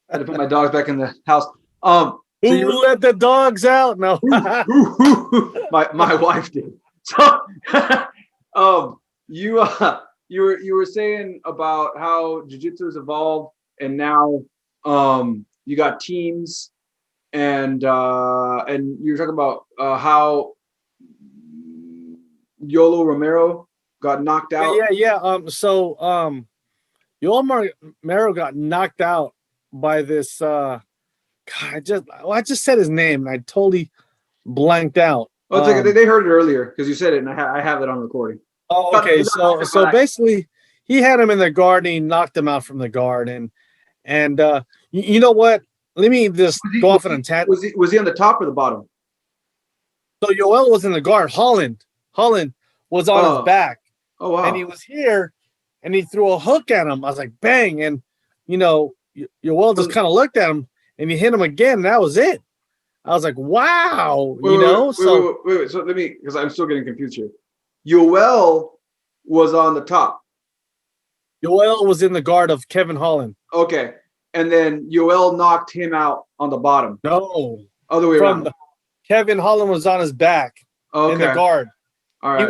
had to put my dogs back in the house. Who let the dogs out? No. my wife did. So you were saying about how jiu-jitsu has evolved, and now you got teams, and you were talking about how Yolo Romero got knocked out. Yeah. So Yolo Romero got knocked out by this God, I just said his name and I totally blanked out. Oh, it's okay. They heard it earlier because you said it, and I have it on recording. Oh, okay. So basically, he had him in the guard and he knocked him out from the guard. And you know what? Let me just go off on a tangent. Was he on the top or the bottom? So Yoel was in the guard. Holland was on his back. Oh, wow. And he was here, and he threw a hook at him. I was like, bang. And, Yoel just kind of looked at him, and he hit him again, and that was it. I was like, wow. Wait. So let me, because I'm still getting confused here. Yoel was on the top. Yoel was in the guard of Kevin Holland. Okay. And then Yoel knocked him out on the bottom. No. Other way around. Kevin Holland was on his back in the guard. All right.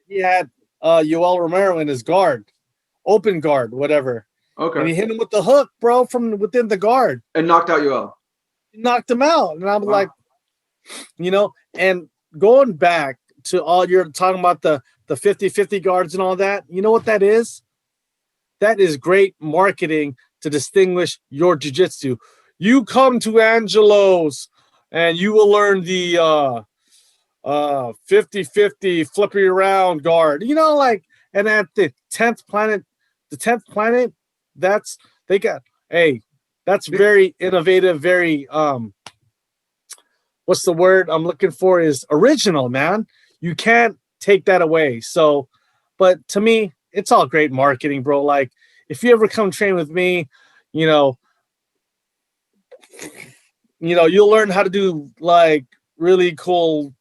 He had Yoel Romero in his guard. Open guard, whatever. Okay. And he hit him with the hook, bro, from within the guard. And knocked out Yoel. He knocked him out. And I was like, and going back to all you're talking about the 50-50 guards and all that, you know what that is? That is great marketing to distinguish your jiu-jitsu. You come to Angelo's and you will learn the 50-50 flipping around guard. And at the 10th planet, that's very innovative, very what's the word I'm looking for is original, man. You can't take that away. So, but to me, it's all great marketing, bro. Like, if you ever come train with me, you'll learn how to do like really cool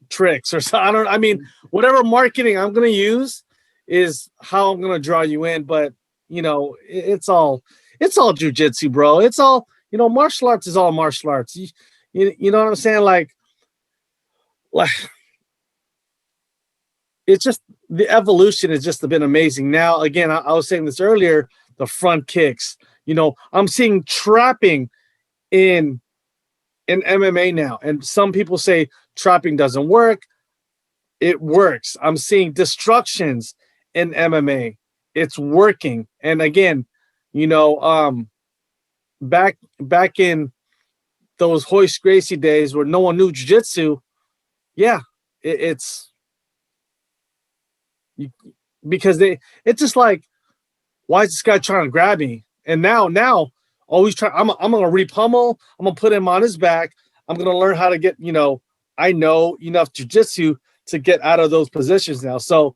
tricks or something. Whatever marketing I'm going to use is how I'm going to draw you in. But, it's all jujitsu, bro. It's all, martial arts is all martial arts. You know what I'm saying? Like, it's just the evolution has just been amazing. Now, again, I was saying this earlier, the front kicks, I'm seeing trapping in MMA now. And some people say trapping doesn't work. It works. I'm seeing destructions in MMA. It's working. And again, back in those Hoist Gracie days where no one knew jiu-jitsu, because it's just like, why is this guy trying to grab me? And now always try. I'm gonna repummel. I'm gonna put him on his back. I'm gonna learn how to get. I know enough jiu-jitsu to get out of those positions now. So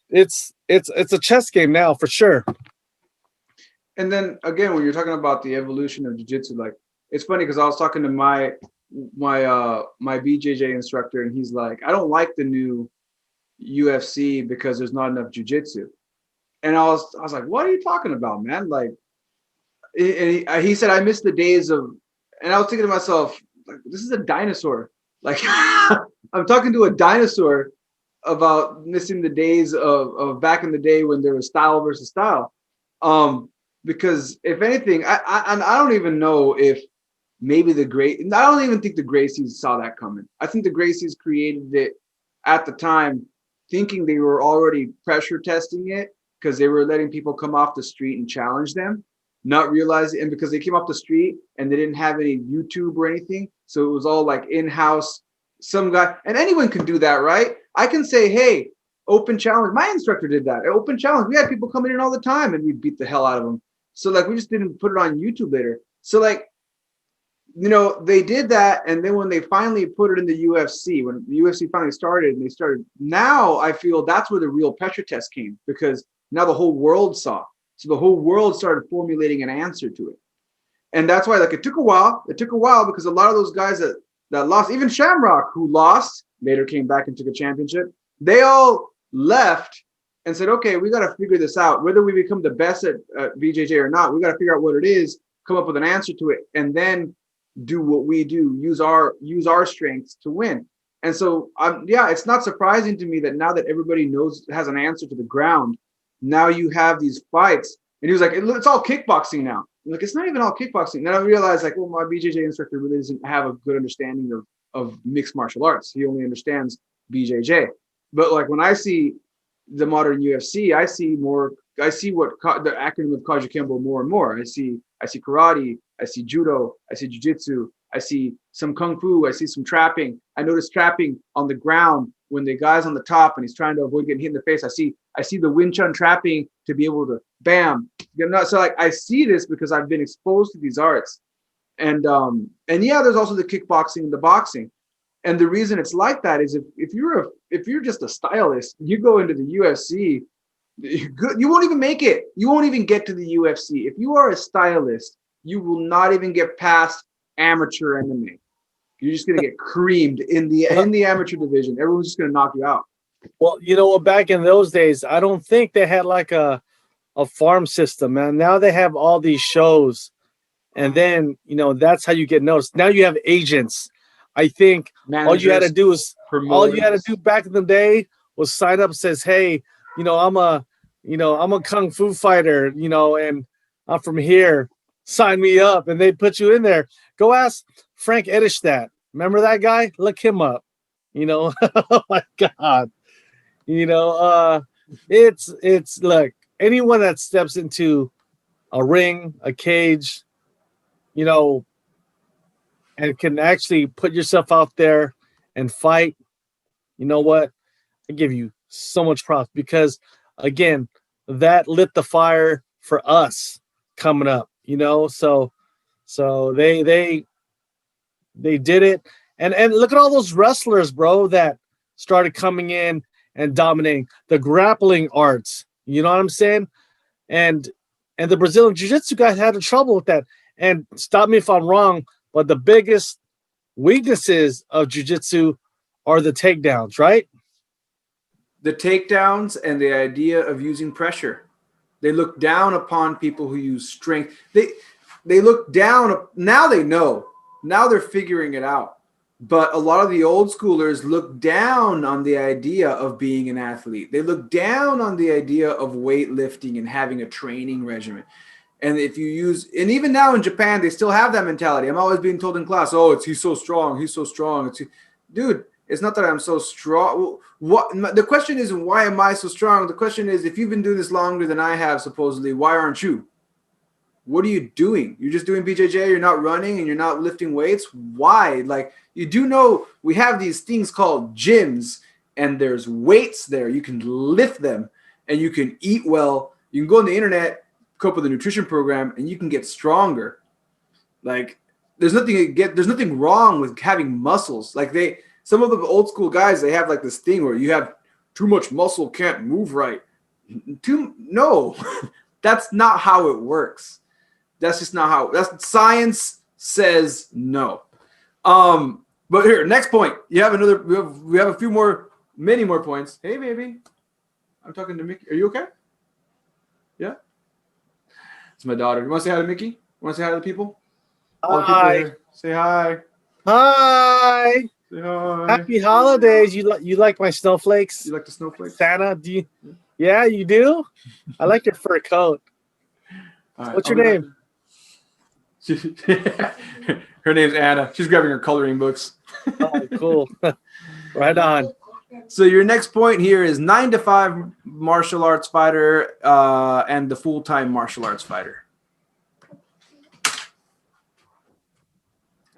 it's a chess game now for sure. And then again, when you're talking about the evolution of jiu-jitsu, like, it's funny because I was talking to my BJJ instructor, and he's like, I don't like the new UFC because there's not enough jiu-jitsu. And I was like, what are you talking about, man? Like, and he said, I miss the days of, and I was thinking to myself, like, this is a dinosaur. Like, I'm talking to a dinosaur about missing the days of back in the day when there was style versus style. Because if anything, I don't even know if maybe I don't even think the Gracies saw that coming. I think the Gracies created it at the time, thinking they were already pressure testing it because they were letting people come off the street and challenge them, not realizing, and because they came off the street and they didn't have any YouTube or anything. So it was all like in-house, some guy, and anyone can do that, right? I can say, hey, open challenge. My instructor did that. Open challenge. We had people coming in all the time and we beat the hell out of them. So like, we just didn't put it on YouTube later. So like, they did that. And then when they finally put it in the UFC, when the UFC finally started, now I feel that's where the real pressure test came, because now the whole world saw. So the whole world started formulating an answer to it. And that's why, like, it took a while. It took a while because a lot of those guys that lost, even Shamrock, who lost, later came back and took a championship, they all left and said, okay, we got to figure this out. Whether we become the best at BJJ or not, we got to figure out what it is, come up with an answer to it, and then do what we do, use our strengths to win. And so, yeah, it's not surprising to me that now that everybody has an answer to the ground, now you have these fights. And he was like, it's all kickboxing now. I'm like, it's not even all kickboxing. Then I realized, like, well, my BJJ instructor really doesn't have a good understanding of mixed martial arts. He only understands BJJ. But like when I see the modern UFC, I see what the acronym of Kajukenbo more and more. I see karate, I see judo, I see jujitsu, I see some kung fu, I see some trapping. I notice trapping on the ground when the guy's on the top and he's trying to avoid getting hit in the face. I see the Wing Chun trapping to be able to bam. So like I see this because I've been exposed to these arts. And yeah, there's also the kickboxing and the boxing. And the reason it's like that is if you're just a stylist, you go into the UFC, you won't even make it. You won't even get to the UFC. If you are a stylist, you will not even get past amateur MMA. You're just gonna get creamed in the amateur division. Everyone's just gonna knock you out. Well, you know what? Back in those days, I don't think they had like a farm system, man. Now they have all these shows, and then that's how you get noticed. Now you have agents. I think all you had to do back in the day was sign up. Says, hey, I'm a kung fu fighter, and I'm from here. Sign me up, and they put you in there. Go ask Frank Edishtat. Remember that guy? Look him up. Oh my God. It's look, anyone that steps into a ring, a cage, and can actually put yourself out there and fight, you know what? I give you so much props because, again, that lit the fire for us coming up, So they did it, and look at all those wrestlers, bro, that started coming in and dominating the grappling arts. You know what I'm saying? And the Brazilian Jiu-Jitsu guys had trouble with that. And stop me if I'm wrong, but the biggest weaknesses of Jiu-Jitsu are the takedowns, right? The takedowns and the idea of using pressure. They look down upon people who use strength. They look down. Now they know. Now they're figuring it out. But a lot of the old schoolers look down on the idea of being an athlete. They look down on the idea of weightlifting and having a training regimen. And if you use, and even now in Japan, they still have that mentality. I'm always being told in class, oh, he's so strong. He's so strong. Dude, it's not that I'm so strong. The question isn't why am I so strong? The question is, if you've been doing this longer than I have, supposedly, why aren't you? What are you doing? You're just doing BJJ. You're not running and you're not lifting weights. Why? Like, you do know we have these things called gyms and there's weights there. You can lift them and you can eat well. You can go on the internet, come up with a nutrition program, and you can get stronger. Like, there's nothing wrong with having muscles. Like some of the old school guys, they have like this thing where you have too much muscle, can't move right. No, that's not how it works. That's just not how. That's science says no. But here, next point. You have another. We have a few more, many more points. Hey, baby, I'm talking to Mickey. Are you okay? Yeah. It's my daughter. You want to say hi to Mickey? You want to say hi to the people? All the people here. Say hi. Hi. Say hi. Happy holidays. You like my snowflakes? You like the snowflakes? Santa? Do you? Yeah, you do. I like your fur coat. Right, what's your name? Her name's Anna. She's grabbing her coloring books. Oh, cool. Right on. So your next point here is 9 to 5 martial arts fighter and the full-time martial arts fighter.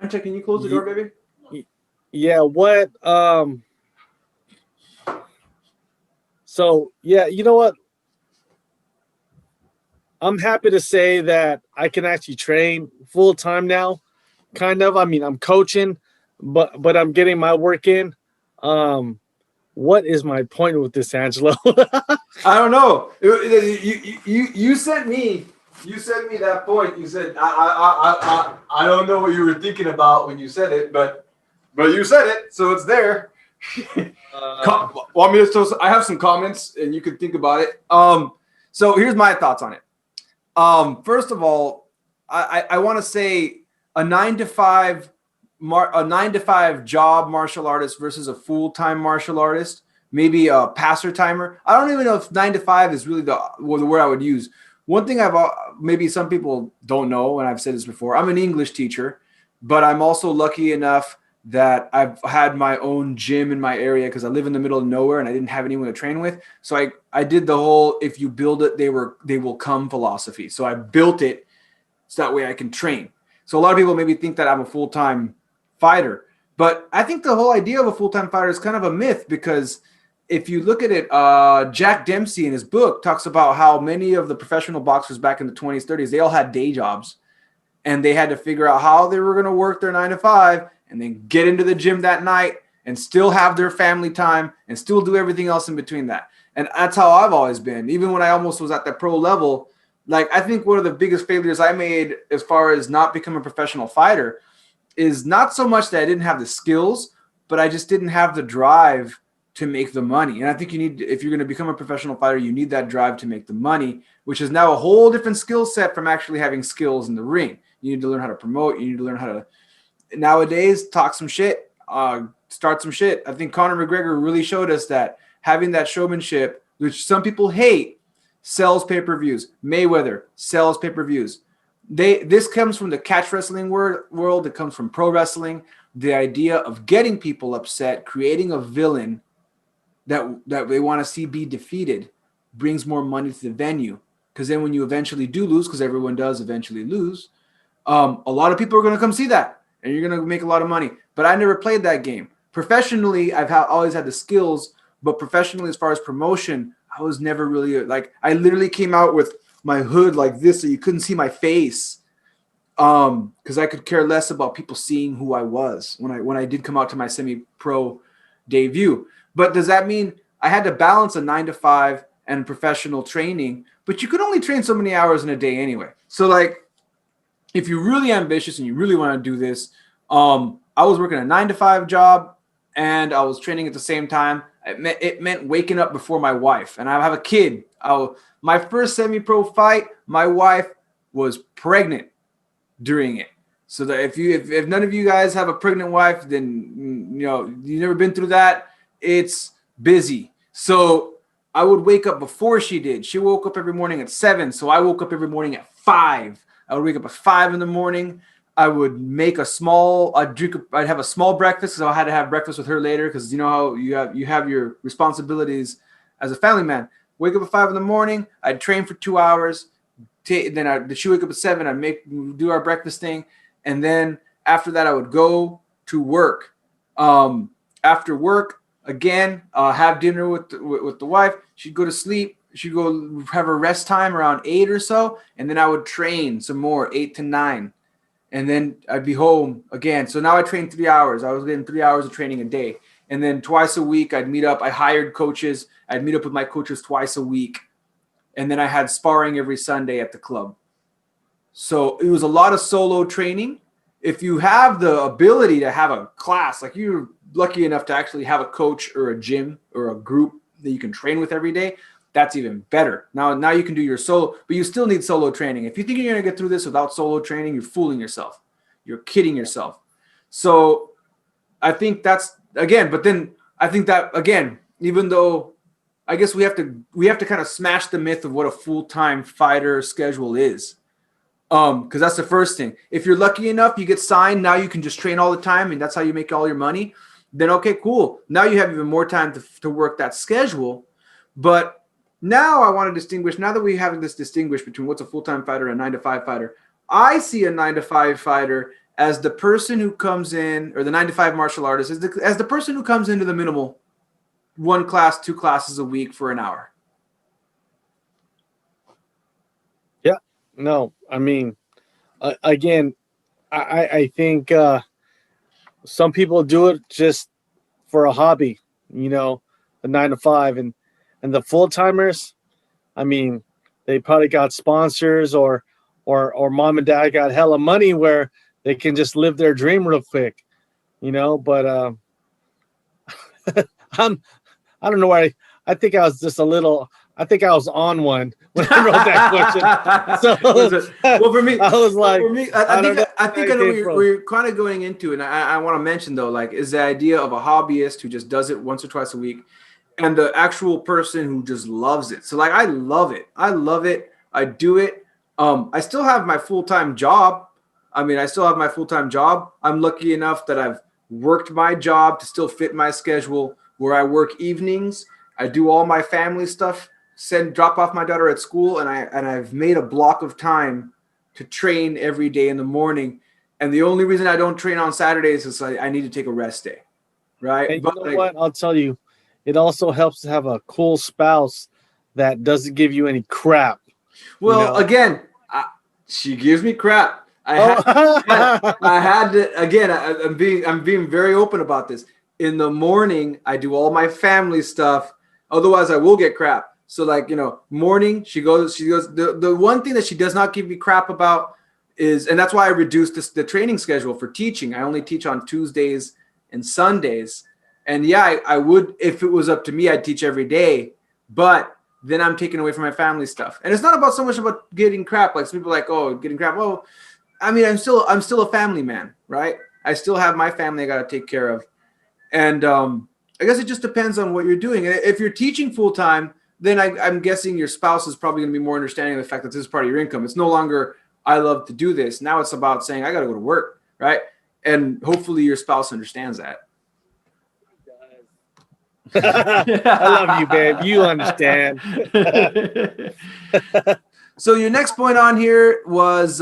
Ancha, can you close the door, baby? Yeah, what? So, yeah, you know what? I'm happy to say that I can actually train full-time now, kind of. I mean, I'm coaching, but I'm getting my work in. What is my point with this, Angelo? I don't know. You sent me you sent me that point. You said I don't know what you were thinking about when you said it, but you said it, so it's there. Want me to? So I have some comments, and you can think about it. So here's my thoughts on it. First of all, I want to say a 9 to 5 job martial artist versus a full-time martial artist, maybe a passer timer. I don't even know if 9 to 5 is really the word I would use. One thing maybe some people don't know, and I've said this before, I'm an English teacher, but I'm also lucky enough that I've had my own gym in my area because I live in the middle of nowhere and I didn't have anyone to train with. So I did the whole, if you build it, they will come philosophy. So I built it so that way I can train. So a lot of people maybe think that I'm a full-time fighter, but I think the whole idea of a full-time fighter is kind of a myth, because if you look at it, Jack Dempsey in his book talks about how many of the professional boxers back in the 20s, 30s, they all had day jobs, and they had to figure out how they were going to work their 9 to 5 and then get into the gym that night and still have their family time and still do everything else in between that. And that's how I've always been. Even when I almost was at that pro level, like, I think one of the biggest failures I made as far as not becoming a professional fighter is not so much that I didn't have the skills, but I just didn't have the drive to make the money. And I think if you're going to become a professional fighter, you need that drive to make the money, which is now a whole different skill set from actually having skills in the ring. You need to learn how to promote. You need to learn how to nowadays talk some shit, start some shit. I think Conor McGregor really showed us that having that showmanship, which some people hate, sells pay-per-views. Mayweather sells pay-per-views. This comes from the catch wrestling world. It comes from pro wrestling. The idea of getting people upset, creating a villain that they want to see be defeated, brings more money to the venue. Because then when you eventually do lose, because everyone does eventually lose, a lot of people are going to come see that. And you're going to make a lot of money. But I never played that game. Professionally, I've always had the skills, but professionally, as far as promotion, I was never really, like, I literally came out with my hood like this so you couldn't see my face, because I could care less about people seeing who I was when I did come out to my semi-pro debut. But does that mean I had to balance a 9 to 5 and professional training? But you could only train so many hours in a day anyway. So, like, if you're really ambitious and you really want to do this, I was working a 9 to 5 job and I was training at the same time. It meant waking up before my wife, and I have a kid. My first semi-pro fight, my wife was pregnant during it. So that if none of you guys have a pregnant wife, then you've never been through that. It's busy. So I would wake up before she did. She woke up every morning at 7, so I woke up every morning at 5. I would wake up at 5 in the morning. I would make I'd have a small breakfast because I had to have breakfast with her later, because you know how you have your responsibilities as a family man. Wake up at 5 in the morning. I'd train for 2 hours. Then she wake up at 7. I'd do our breakfast thing, and then after that I would go to work. After work, again, have dinner with the wife. She'd go to sleep. She'd go have her rest time around 8 or so, and then I would train some more, 8 to 9, and then I'd be home again. So now I trained 3 hours. I was getting 3 hours of training a day, and then twice a week I'd meet up. I hired coaches. I'd meet up with my coaches twice a week, and then I had sparring every Sunday at the club. So it was a lot of solo training. If you have the ability to have a class, like you're lucky enough to actually have a coach or a gym or a group that you can train with every day, that's even better. Now you can do your solo, but you still need solo training. If you think you're going to get through this without solo training, you're fooling yourself. You're kidding yourself. So I think that's, again, but then I think that, again, even though I guess we have to kind of smash the myth of what a full-time fighter schedule is. Because that's the first thing. If you're lucky enough, you get signed, now you can just train all the time and that's how you make all your money, then okay, cool. Now you have even more time to work that schedule. But now I want to distinguish, now that we have this distinguish between what's a full-time fighter and a 9 to 5 fighter, I see a 9 to 5 fighter as the person who comes in, or the 9 to 5 martial artist as the person who comes into the minimal 1 class, 2 classes a week for an hour. Yeah, no, I mean, again, I think some people do it just for a hobby, the 9 to 5, and the full timers, I mean, they probably got sponsors or or mom and dad got hella money where they can just live their dream real quick, you know. But I don't know why. I think I was just a little. I think I was on one when I wrote that question. So, well, for me, I was like, for me, I think I know what we're kind of going into, and I want to mention though, like, is the idea of a hobbyist who just does it once or twice a week, and the actual person who just loves it. So, like, I love it. I love it. I do it. I still have my full-time job. I mean, I still have my full-time job. I'm lucky enough that I've worked my job to still fit my schedule, where I work evenings. I do all my family stuff, drop off my daughter at school, and I've made a block of time to train every day in the morning. And the only reason I don't train on Saturdays is I need to take a rest day, right? And but you know what? I'll tell you, it also helps to have a cool spouse that doesn't give you any crap. Well, again, she gives me crap. I had to, again. I'm being very open about this. In the morning, I do all my family stuff. Otherwise, I will get crap. So, like, you know, morning, she goes. The one thing that she does not give me crap about is, and that's why I reduced the training schedule for teaching. I only teach on Tuesdays and Sundays. And yeah, I would, if it was up to me, I'd teach every day. But then I'm taking away from my family stuff. And it's not about so much about getting crap. Like, some people are like, oh, getting crap. Well, I mean, I'm still a family man, right? I still have my family I got to take care of. And I guess it just depends on what you're doing. And if you're teaching full time, then I'm guessing your spouse is probably going to be more understanding of the fact that this is part of your income. It's no longer, I love to do this. Now it's about saying, I got to go to work, right? And hopefully your spouse understands that. I love you, babe. You understand. So your next point on here was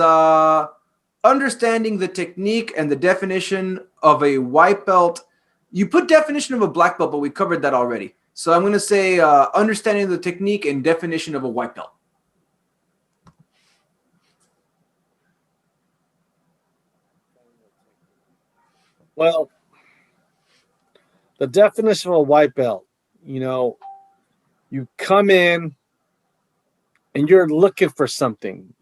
understanding the technique and the definition of a white belt. You put definition of a black belt, but we covered that already. So I'm going to say understanding the technique and definition of a white belt. Well, the definition of a white belt, you know, you come in and you're looking for something.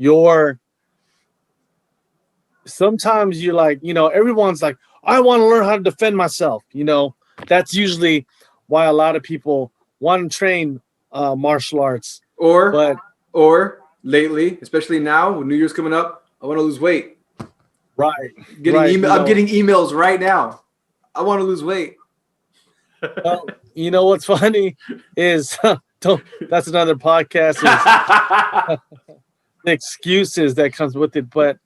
Sometimes you're like, you know, everyone's like, I want to learn how to defend myself. You know, that's usually why a lot of people want to train martial arts. Or lately, especially now, when New Year's coming up, I want to lose weight. Right. I'm getting emails right now. I want to lose weight. Well, you know what's funny is that's another podcast. Is the excuses that comes with it, but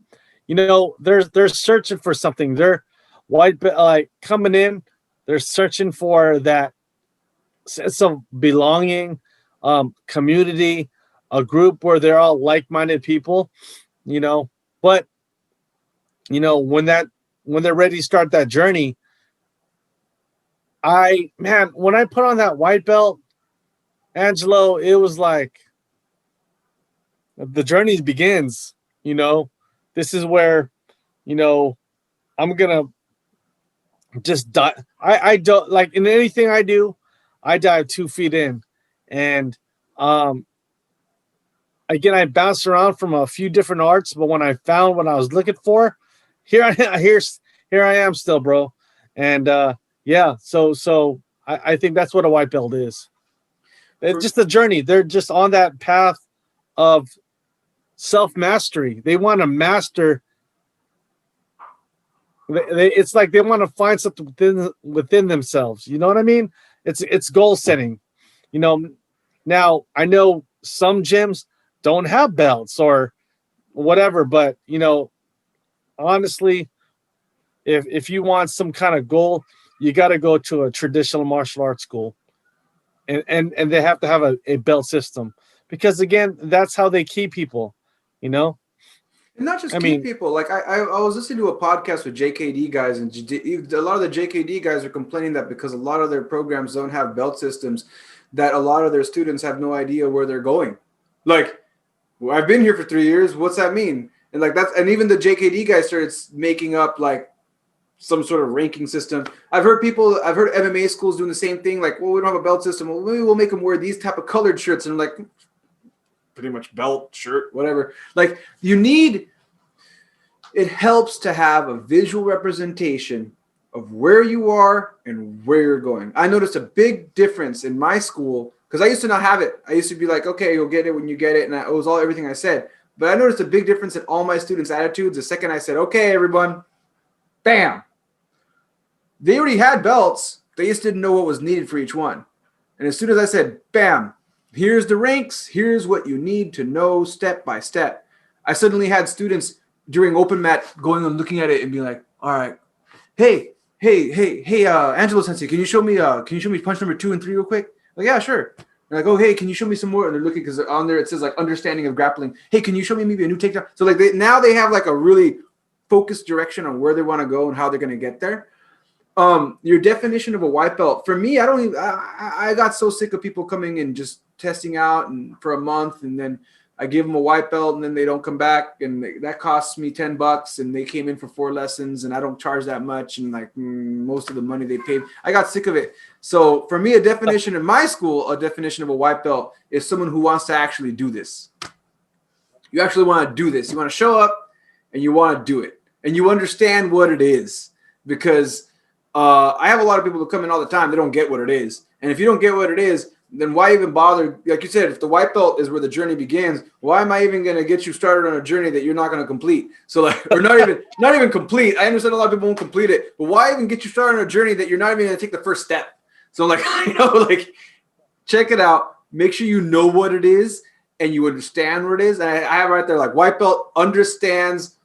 you know, they're searching for something. They're like coming in. They're searching for that sense of belonging, community, a group where they're all like-minded people. You know, but you know when they're ready to start that journey. When I put on that white belt, Angelo, it was like the journey begins. You know, this is where, you know, I'm gonna just die. I don't like in anything I do, I dive 2 feet in, and again I bounced around from a few different arts, but when I found what I was looking for, here I am still, bro, and yeah, so I think that's what a white belt is. It's just a journey. They're just on that path of self-mastery. They want to master. It's like they want to find something within themselves. You know what I mean? It's goal setting. You know, now I know some gyms don't have belts or whatever, but you know, honestly, if you want some kind of goal, you got to go to a traditional martial arts school, and they have to have a belt system, because again, that's how they keep people, you know. And not just people. Like I was listening to a podcast with JKD guys, and a lot of the JKD guys are complaining that because a lot of their programs don't have belt systems, that a lot of their students have no idea where they're going. Like, well, I've been here for 3 years. What's that mean? And like and even the JKD guys started making up like some sort of ranking system. I've heard MMA schools doing the same thing. Like, well, we don't have a belt system. Well, maybe we'll make them wear these type of colored shirts. And I'm like, pretty much belt, shirt, whatever. Like it helps to have a visual representation of where you are and where you're going. I noticed a big difference in my school because I used to not have it. I used to be like, okay, you'll get it when you get it. And it was everything I said. But I noticed a big difference in all my students' attitudes the second I said, okay, everyone, bam. They already had belts. They just didn't know what was needed for each one. And as soon as I said, bam, here's the ranks, here's what you need to know step by step, I suddenly had students during open mat going and looking at it and being like, all right, hey, Angelo Sensei, can you show me punch number 2 and 3 real quick? Like, yeah, sure. They're like, oh, hey, can you show me some more? And they're looking because on there it says like understanding of grappling. Hey, can you show me maybe a new takedown? So like now they have like a really focused direction on where they want to go and how they're going to get there. Your definition of a white belt for me, I got so sick of people coming and just testing out and for a month and then I give them a white belt and then they don't come back and that costs me $10 and they came in for 4 lessons and I don't charge that much and like most of the money they paid. I got sick of it. So for me, a definition in my school, a definition of a white belt is someone who wants to actually do this. You actually want to do this. You want to show up and you want to do it and you understand what it is because I have a lot of people who come in all the time. They don't get what it is. And if you don't get what it is, then why even bother? Like you said, if the white belt is where the journey begins, why am I even going to get you started on a journey that you're not going to complete? So like, or not even complete. I understand a lot of people won't complete it, but why even get you started on a journey that you're not even going to take the first step? So like, like check it out. Make sure you know what it is and you understand what it is. And I have right there, like white belt understands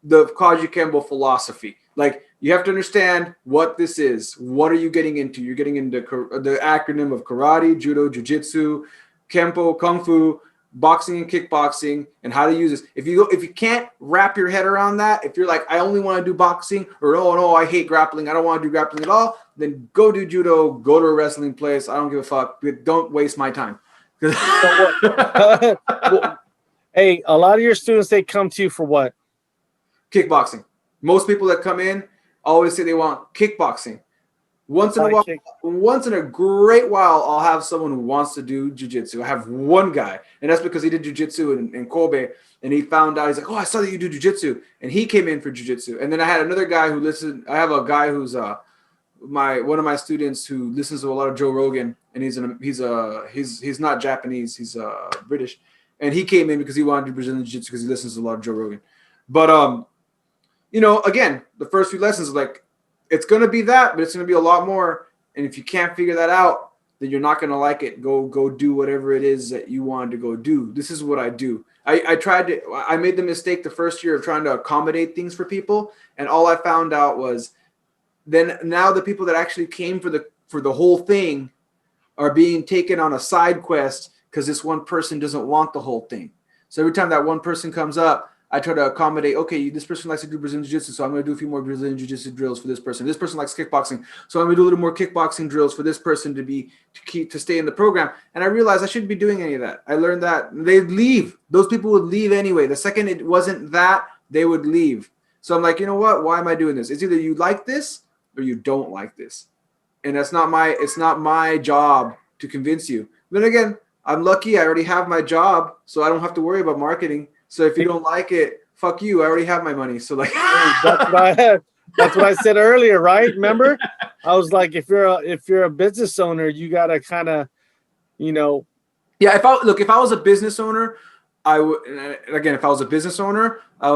the Kajukenbo philosophy. Like, you have to understand what this is. What are you getting into? You're getting into the acronym of karate, judo, jujitsu, kempo, kung fu, boxing and kickboxing, and how to use this. If you can't wrap your head around that, if you're like, I only want to do boxing, or oh no, I hate grappling, I don't want to do grappling at all, then go do judo, go to a wrestling place. I don't give a fuck. Don't waste my time. Hey, a lot of your students, they come to you for what? Kickboxing. Most people that come in always say they want kickboxing. Once in a great while, I'll have someone who wants to do jiu-jitsu. I have one guy, and that's because he did jiu-jitsu in Kobe, and he found out, he's like, oh, I saw that you do jiu-jitsu, and he came in for jiu-jitsu. And then I had another guy who listened. I have a guy who's one of my students who listens to a lot of Joe Rogan, and he's not Japanese, he's British, and he came in because he wanted to do Brazilian jiu-jitsu because he listens to a lot of Joe Rogan. But again, the first few lessons, like, it's going to be that, but it's going to be a lot more. And if you can't figure that out, then you're not going to like it. Go do whatever it is that you wanted to go do. This is what I do. I made the mistake the first year of trying to accommodate things for people. And all I found out was now the people that actually came for the whole thing are being taken on a side quest because this one person doesn't want the whole thing. So every time that one person comes up, I try to accommodate, okay, this person likes to do Brazilian Jiu-Jitsu, so I'm going to do a few more Brazilian Jiu-Jitsu drills for this person. This person likes kickboxing, so I'm going to do a little more kickboxing drills for this person to stay in the program. And I realized I shouldn't be doing any of that. I learned that they'd leave. Those people would leave anyway. The second it wasn't that, they would leave. So I'm like, you know what? Why am I doing this? It's either you like this or you don't like this. And it's not my job to convince you. But again, I'm lucky. I already have my job, so I don't have to worry about marketing. So if you don't like it, fuck you. I already have my money. So like that's what I said earlier, right? Remember? I was like, if you're a business owner, you gotta kind of, Yeah, if I was a business owner, I would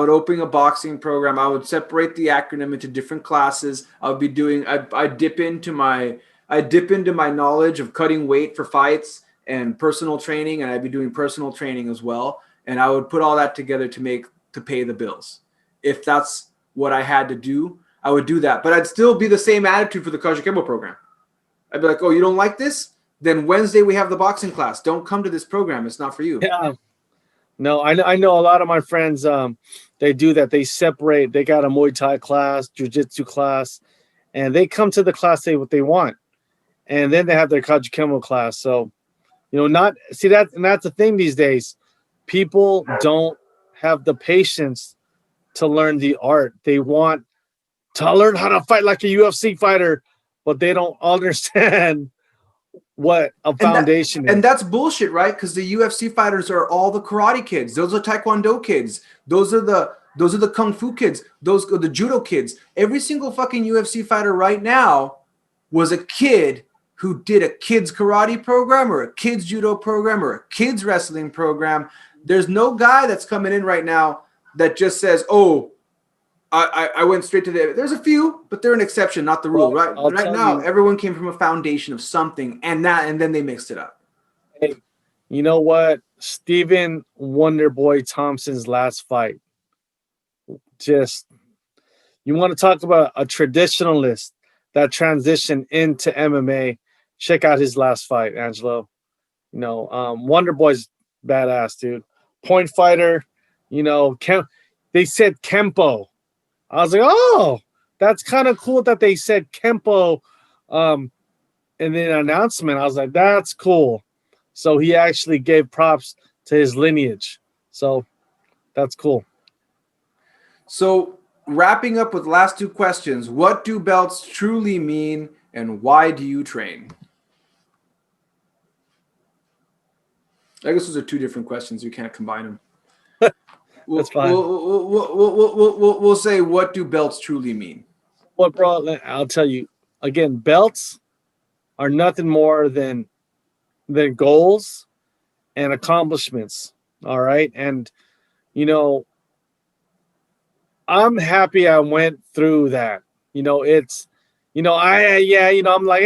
open a boxing program. I would separate the acronym into different classes. I dip into my knowledge of cutting weight for fights and personal training, and I'd be doing personal training as well. And I would put all that together to pay the bills. If that's what I had to do, I would do that. But I'd still be the same attitude for the Kajukenbo program. I'd be like, oh, you don't like this? Then Wednesday we have the boxing class. Don't come to this program. It's not for you. Yeah. No, I know a lot of my friends, they do that. They separate. They got a Muay Thai class, Jiu-Jitsu class, and they come to the class, say what they want. And then they have their Kajukenbo class. So, that's the thing these days. People don't have the patience to learn the art. They want to learn how to fight like a UFC fighter, but they don't understand what a foundation and is. that's bullshit, right? Because the UFC fighters are all the karate kids. Those are Taekwondo kids. Those are the Kung Fu kids. Those are the Judo kids. Every single fucking UFC fighter right now was a kid who did a kids karate program or a kids judo program or a kids wrestling program. There's no guy that's coming in right now that just says, "Oh, I went straight to the." There's a few, but they're an exception, not the rule. Right? I'll Right tell now, you, everyone came from a foundation of something, and then they mixed it up. hey, you know what? Stephen Wonderboy Thompson's last fight. Just you want to talk about a traditionalist that transitioned into MMA. Check out his last fight, Angelo. Wonderboy's badass, dude. Point fighter. They said Kempo. I was like, oh, that's kind of cool that they said Kempo in the announcement. I was like, that's cool. So he actually gave props to his lineage. So that's cool. So wrapping up with last two questions, what do belts truly mean and why do you train? I guess those are two different questions. You can't combine them. That's fine. We'll say, what do belts truly mean? What, bro? I'll tell you again. Belts are nothing more than goals and accomplishments. All right, and I'm happy I went through that. It's, I'm like,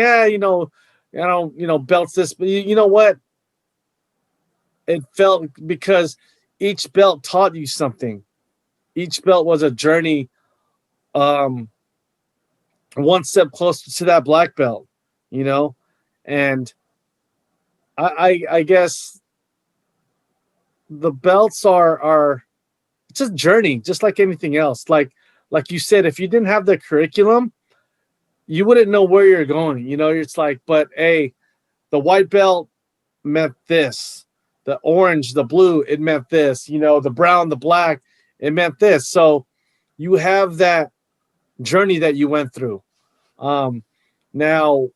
belts this, but you know what? It felt because each belt taught you something. Each belt was a journey, one step closer to that black belt, and I guess the belts are it's a journey, just like anything else. Like you said, if you didn't have the curriculum, you wouldn't know where you're going. It's like, but hey, the white belt meant this. The orange, the blue, it meant this. The brown, the black, it meant this. So you have that journey that you went through. Now,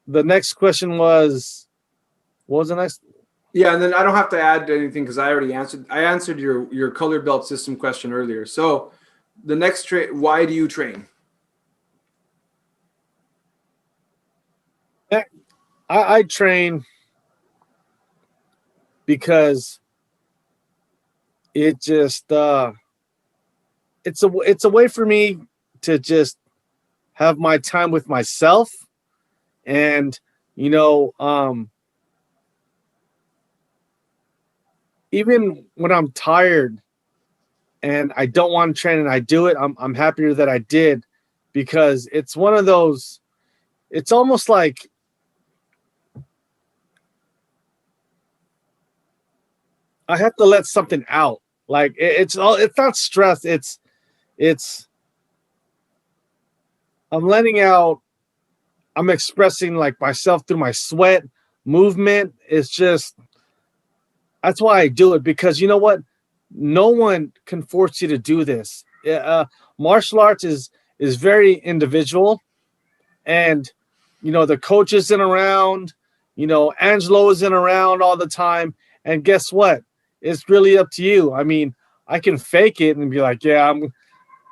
the next question was, what was the next? Yeah, and then I don't have to add anything because I already answered. I answered your color belt system question earlier. So the next why do you train? I train because it just it's a way for me to just have my time with myself, and even when I'm tired and I don't want to train and I do it, I'm happier that I did, because it's one of those, it's almost like I have to let something out. Like it's not stress. It's I'm letting out. I'm expressing like myself through my sweat, movement. It's just, that's why I do it, because you know what? No one can force you to do this. Martial arts is very individual, and the coach isn't around. Angelo isn't around all the time, and guess what? It's really up to you. I mean, I can fake it and be like, yeah,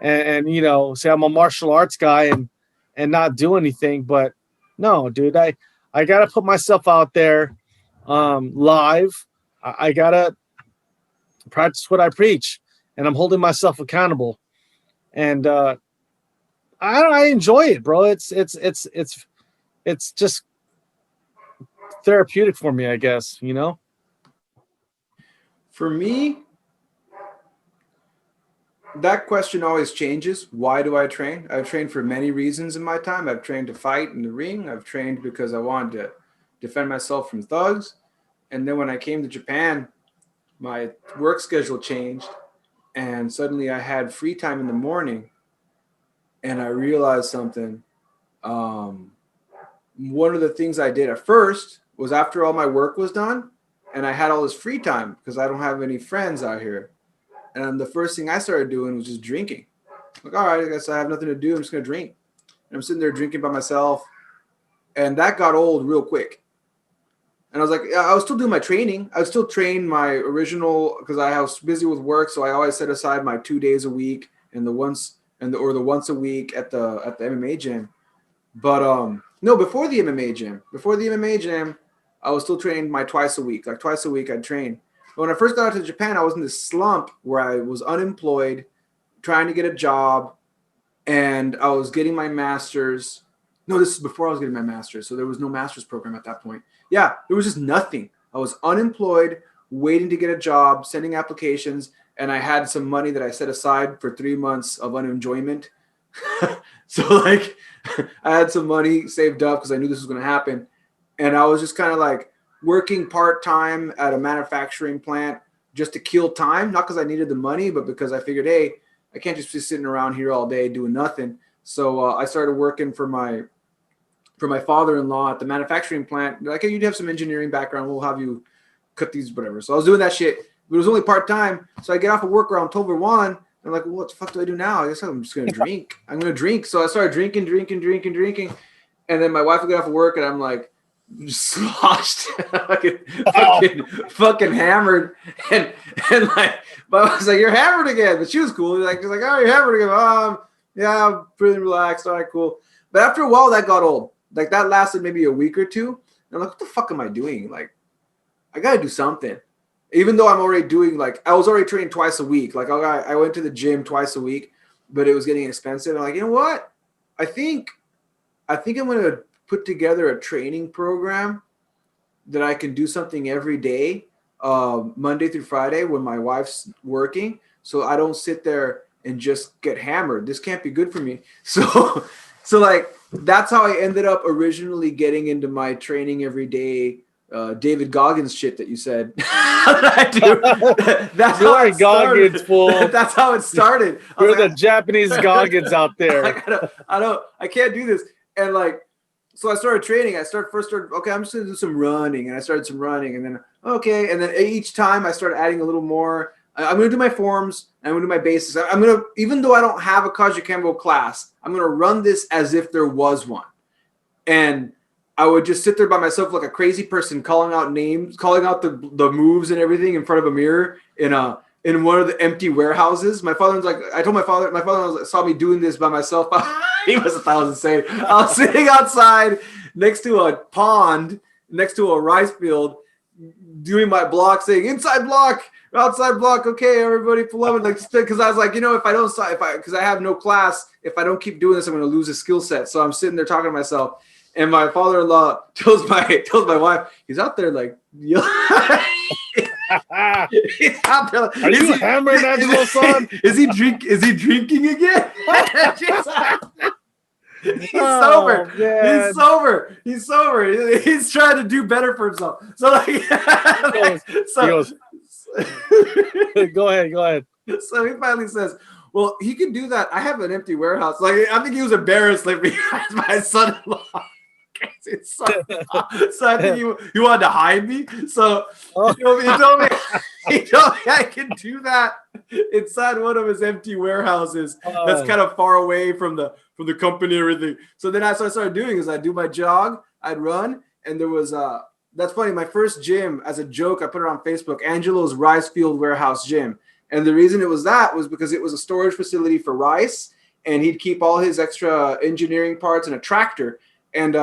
and say I'm a martial arts guy and not do anything. But no, dude, I gotta put myself out there, live. I gotta practice what I preach, and I'm holding myself accountable. And I enjoy it, bro. It's just therapeutic for me, I guess. For me, that question always changes. Why do I train? I've trained for many reasons in my time. I've trained to fight in the ring. I've trained because I wanted to defend myself from thugs. And then when I came to Japan, my work schedule changed, and suddenly I had free time in the morning, and I realized something. One of the things I did at first was, after all my work was done and I had all this free time because I don't have any friends out here, and the first thing I started doing was just drinking. Like, all right, I guess I have nothing to do. I'm just going to drink. And I'm sitting there drinking by myself. And that got old real quick. And I was like, yeah, I was still doing my training. I would still train my original because I was busy with work. So I always set aside my 2 days a week and the once a week at the MMA gym. But no, before the MMA gym, I was still training my twice a week. Like twice a week I'd train. But when I first got out to Japan, I was in this slump where I was unemployed, trying to get a job, and I was getting my master's. No, this is before I was getting my master's. So there was no master's program at that point. Yeah, there was just nothing. I was unemployed, waiting to get a job, sending applications, and I had some money that I set aside for 3 months of unenjoyment. So like I had some money saved up because I knew this was going to happen. And I was just kind of like working part-time at a manufacturing plant just to kill time, not because I needed the money, but because I figured, hey, I can't just be sitting around here all day doing nothing. So I started working for my father-in-law at the manufacturing plant. They're like, hey, you'd have some engineering background. We'll have you cut these, whatever. So I was doing that shit. But it was only part-time. So I get off of work around 12 or 1. I'm like, well, what the fuck do I do now? I guess I'm just going to drink. I'm going to drink. So I started drinking. And then my wife would get off of work, and I'm like, just sloshed, fucking hammered. And like, but I was like, you're hammered again. But she was cool. She's like, oh, you're hammered again. Yeah, I'm pretty relaxed. All right, cool. But after a while, that got old. Like, that lasted maybe a week or two. And I'm like, what the fuck am I doing? Like, I got to do something. Even though I'm already doing, like, I was already training twice a week. Like, I went to the gym twice a week, but it was getting expensive. I'm like, you know what? I think I'm going to put together a training program that I can do something every day, Monday through Friday when my wife's working, so I don't sit there and just get hammered. This can't be good for me. So like, that's how I ended up originally getting into my training every day, David Goggins shit that you said. I do. That's how it Goggins, fool. That's how it started. You're the Japanese Goggins out there. I can't do this. And like, so I started training. Okay, I'm just going to do some running. And I started some running. And then, okay. And then each time I started adding a little more. I'm going to do my forms. And I'm going to do my basics. I'm going to, even though I don't have a Kajukenbo class, I'm going to run this as if there was one. And I would just sit there by myself like a crazy person, calling out names, calling out the moves and everything in front of a mirror in one of the empty warehouses. My father was like, I told my father saw me doing this by myself. He must have thought I was insane. I was sitting outside next to a pond, next to a rice field, doing my block, saying inside block, outside block. Okay, everybody pull up. Like, because I was like, because I have no class, if I don't keep doing this, I'm going to lose a skill set. So I'm sitting there talking to myself. And my father-in-law tells my wife, he's out there like, he's out there like, are you hammering Angelo, son? Is he drinking again? He's sober. He's sober. He's trying to do better for himself. So like, he goes, go ahead. So he finally says, well, he can do that. I have an empty warehouse. Like, I think he was embarrassed, like, behind my son-in-law. So I think he wanted to hide me. So he told me I can do that inside one of his empty warehouses that's kind of far away from the company and everything. So then that's what I started doing is I'd do my jog, I'd run, and there was that's funny. My first gym, as a joke, I put it on Facebook, Angelo's Rice Field Warehouse Gym. And the reason it was because it was a storage facility for rice, and he'd keep all his extra engineering parts in a tractor. And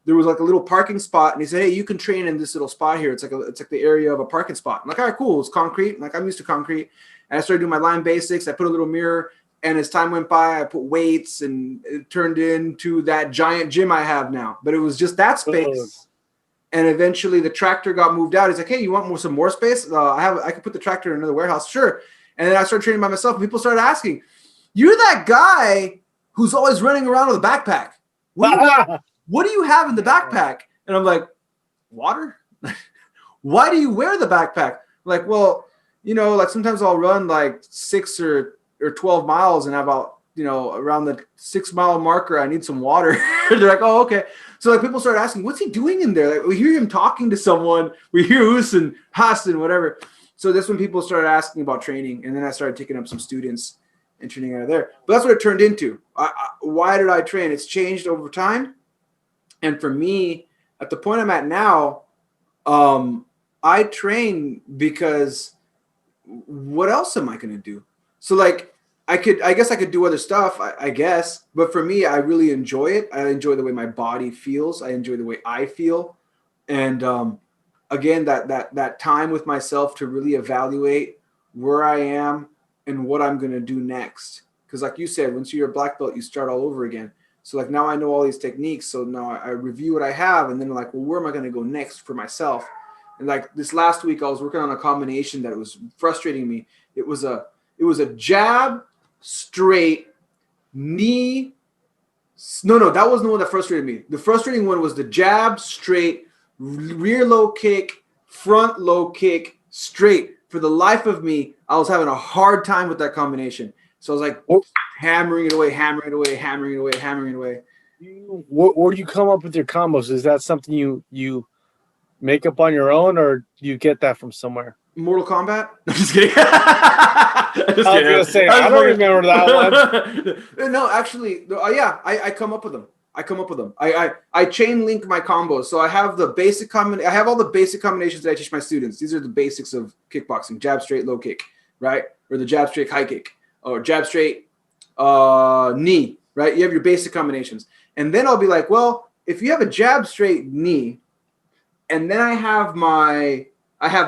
there was like a little parking spot, and he said, hey, you can train in this little spot here. It's like the area of a parking spot. I'm like, all right, cool. It's concrete. Like, I'm used to concrete. And I started doing my line basics. I put a little mirror, and as time went by, I put weights, and it turned into that giant gym I have now. But it was just that space. And eventually the tractor got moved out. He's like, hey, you want some more space? I could put the tractor in another warehouse. Sure. And then I started training by myself. And people started asking, you're that guy who's always running around with a backpack. What do you have in the backpack? And I'm like, water? Why do you wear the backpack? I'm like, well, like sometimes I'll run like 6 or 12 miles, and about, around the 6 mile marker, I need some water. They're like, oh, okay. So like people started asking, what's he doing in there? Like, we hear him talking to someone. We hear Us and Haas and whatever. So that's when people started asking about training. And then I started taking up some students and training out of there. But that's what it turned into. Why did I train? It's changed over time. And for me, at the point I'm at now, I train because what else am I going to do? So like I guess I could do other stuff, I guess, but for me, I really enjoy it. I enjoy the way my body feels. I enjoy the way I feel. And again, that time with myself to really evaluate where I am and what I'm going to do next. Because like you said, once you're a black belt, you start all over again. So like now I know all these techniques. So now I review what I have, and then like, well, where am I going to go next for myself? And like this last week, I was working on a combination that was frustrating me. It was a jab, straight, knee. No, that wasn't the one that frustrated me. The frustrating one was the jab, straight, rear low kick, front low kick, straight. For the life of me, I was having a hard time with that combination. So I was like hammering it away. Where do you come up with your combos? Is that something you make up on your own, or do you get that from somewhere? Mortal Kombat? I'm just kidding. I was gonna say I don't remember that one. No, actually, yeah, I come up with them. I chain link my combos. So I have the basic I have all the basic combinations that I teach my students. These are the basics of kickboxing: jab, straight, low kick, right? Or the jab, straight, high kick, or jab, straight, knee, right? You have your basic combinations, and then I'll be like, well, if you have a jab, straight, knee, and then I have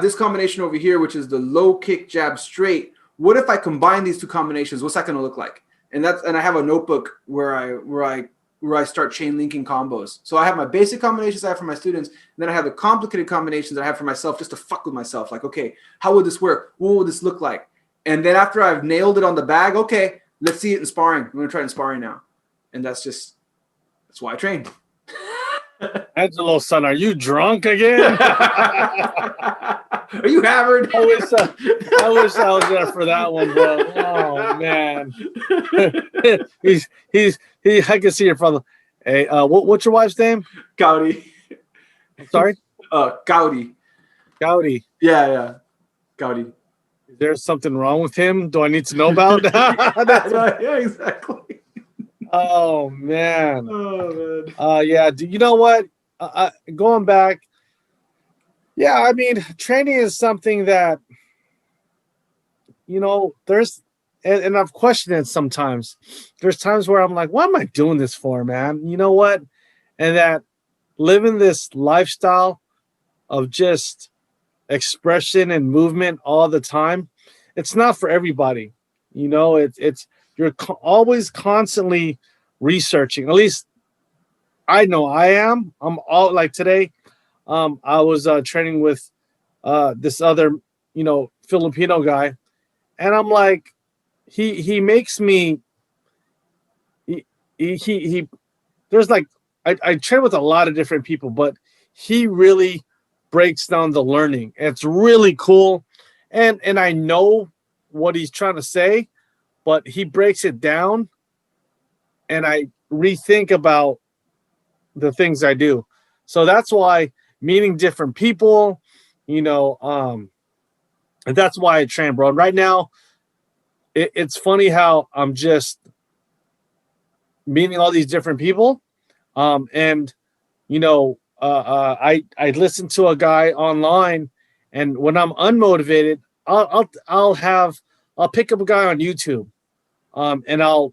this combination over here, which is the low kick, jab, straight. What if I combine these two combinations? What's that going to look like? And I have a notebook where I start chain linking combos. So I have my basic combinations I have for my students, and then I have the complicated combinations that I have for myself, just to fuck with myself. Like, okay, how would this work? What would this look like? And then after I've nailed it on the bag, okay, let's see it in sparring. I'm going to try it in sparring now. And that's why I train. Angelo, son, are you drunk again? Are you hammered? I wish I was there for that one, but oh man, I can see your father. Hey, what's your wife's name? Gowdy. I'm sorry. Gowdy. Gowdy. Yeah, Gowdy. Is there something wrong with him? Do I need to know about? Yeah, exactly. Oh man. Oh man. Yeah. You know what? Going back. Yeah, I mean, training is something that, there's, and I've questioned it sometimes. There's times where I'm like, what am I doing this for, man? You know what? And that living this lifestyle of just expression and movement all the time, it's not for everybody. You're always constantly researching. At least I know I am. I'm all like today. I was training with this other, Filipino guy, and I'm like, he makes me. He there's like I train with a lot of different people, but he really breaks down the learning. It's really cool, and I know what he's trying to say, but he breaks it down, and I rethink about the things I do. So that's why meeting different people, and that's why I train, bro. Right now, it's funny how I'm just meeting all these different people, and I listen to a guy online, and when I'm unmotivated, I'll pick up a guy on YouTube, and I'll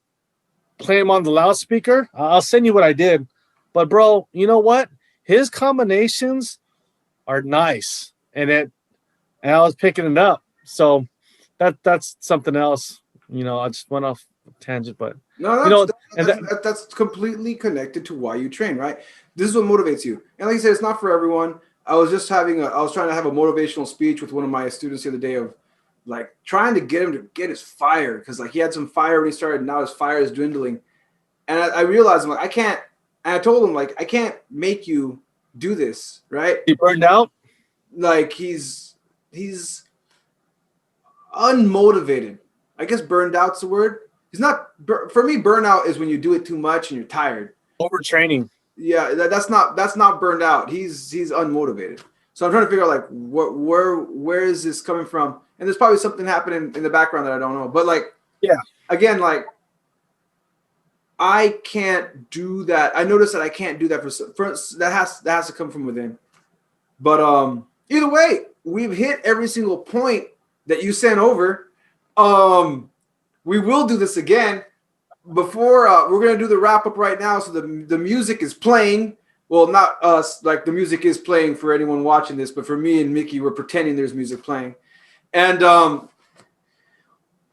play him on the loudspeaker. I'll send you what I did, but bro, you know what? His combinations are nice, and I was picking it up. So that's something else. I just went off tangent, but that's completely connected to why you train, right? This is what motivates you. And like I said, it's not for everyone. I was trying to have a motivational speech with one of my students the other day of like trying to get him to get his fire, because like he had some fire when he started, and now his fire is dwindling. And I realized I'm like, I can't. And I told him like, I can't make you do this, right? He burned out. Like he's unmotivated. I guess burned out's the word. He's not. For me, burnout is when you do it too much and you're tired. Overtraining. Yeah, that's not burned out. He's unmotivated. So I'm trying to figure out like where is this coming from? And there's probably something happening in the background that I don't know. But like, yeah, again, like I can't do that. I noticed that I can't do that for that has to come from within. But either way, we've hit every single point that you sent over. We will do this again. Before we're gonna do the wrap up right now. So the music is playing. Well, not us. Like the music is playing for anyone watching this, but for me and Mickey, we're pretending there's music playing. And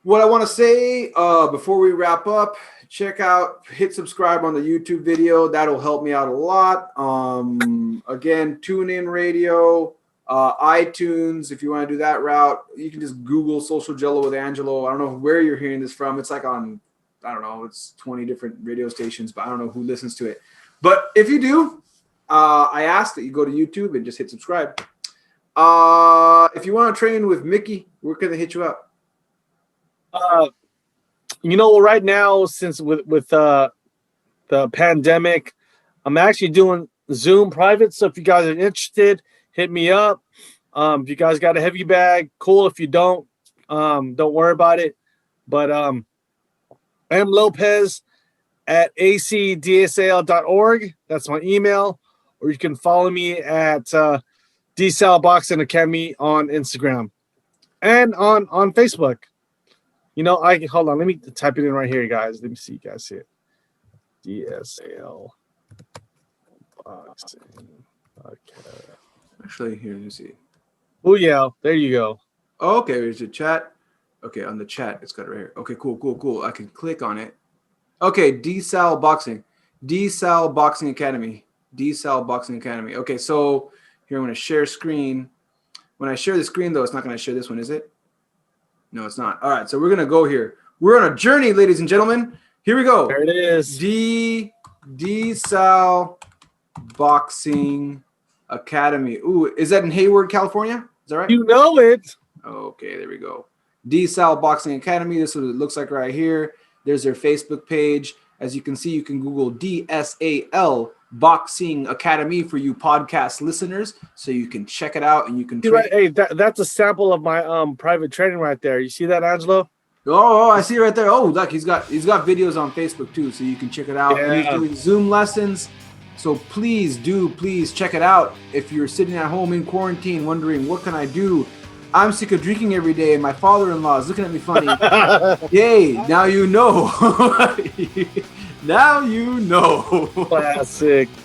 what I want to say before we wrap up, hit subscribe on the YouTube video. That'll help me out a lot. Again, TuneIn Radio, iTunes. If you want to do that route, you can just Google Social Jello with Angelo. I don't know where you're hearing this from. It's like on, I don't know, it's 20 different radio stations, but I don't know who listens to it. But if you do, I ask that you go to YouTube and just hit subscribe. If you want to train with Mickey, where can they hit you up? Right now, since with the pandemic, I'm actually doing Zoom private. So if you guys are interested, hit me up. If you guys got a heavy bag, cool. If you don't worry about it. But M Lopez at acdsal.org. That's my email. Or you can follow me at DSAL Boxing Academy on Instagram and on Facebook. Hold on. Let me type it in right here, guys. Let me see you guys see it. DSAL Boxing Academy. Actually, here, let me see. Oh, yeah. There you go. Oh, okay, there's a chat. Okay, on the chat, it's got it right here. Okay, cool. I can click on it. Okay, DSAL Boxing. DSAL Boxing Academy. DSAL Boxing Academy. Okay, so here I'm going to share screen. When I share the screen, though, it's not going to share this one, is it? No, it's not. All right, so we're going to go here. We're on a journey, ladies and gentlemen. Here we go. There it is. DSAL Boxing Academy. Ooh, is that in Hayward, California? Is that right? You know it. Okay, there we go. DSAL Boxing Academy. This is what it looks like right here. There's their Facebook page. As you can see, you can Google DSAL Boxing Academy for you podcast listeners, so you can check it out and you can. Hey, that's a sample of my private training right there. You see that, Angelo? Oh, I see it right there. Oh, look, he's got videos on Facebook too, so you can check it out. Yeah. And he's doing Zoom lessons, so please check it out. If you're sitting at home in quarantine wondering what can I do, I'm sick of drinking every day and my father-in-law is looking at me funny. Yay, now you know. Now you know.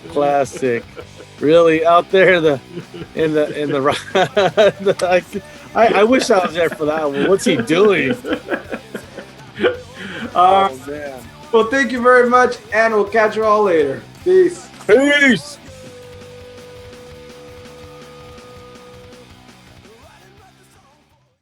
Classic. Really out there I wish I was there for that one. What's he doing? Man. Well, thank you very much, and we'll catch you all later. Peace.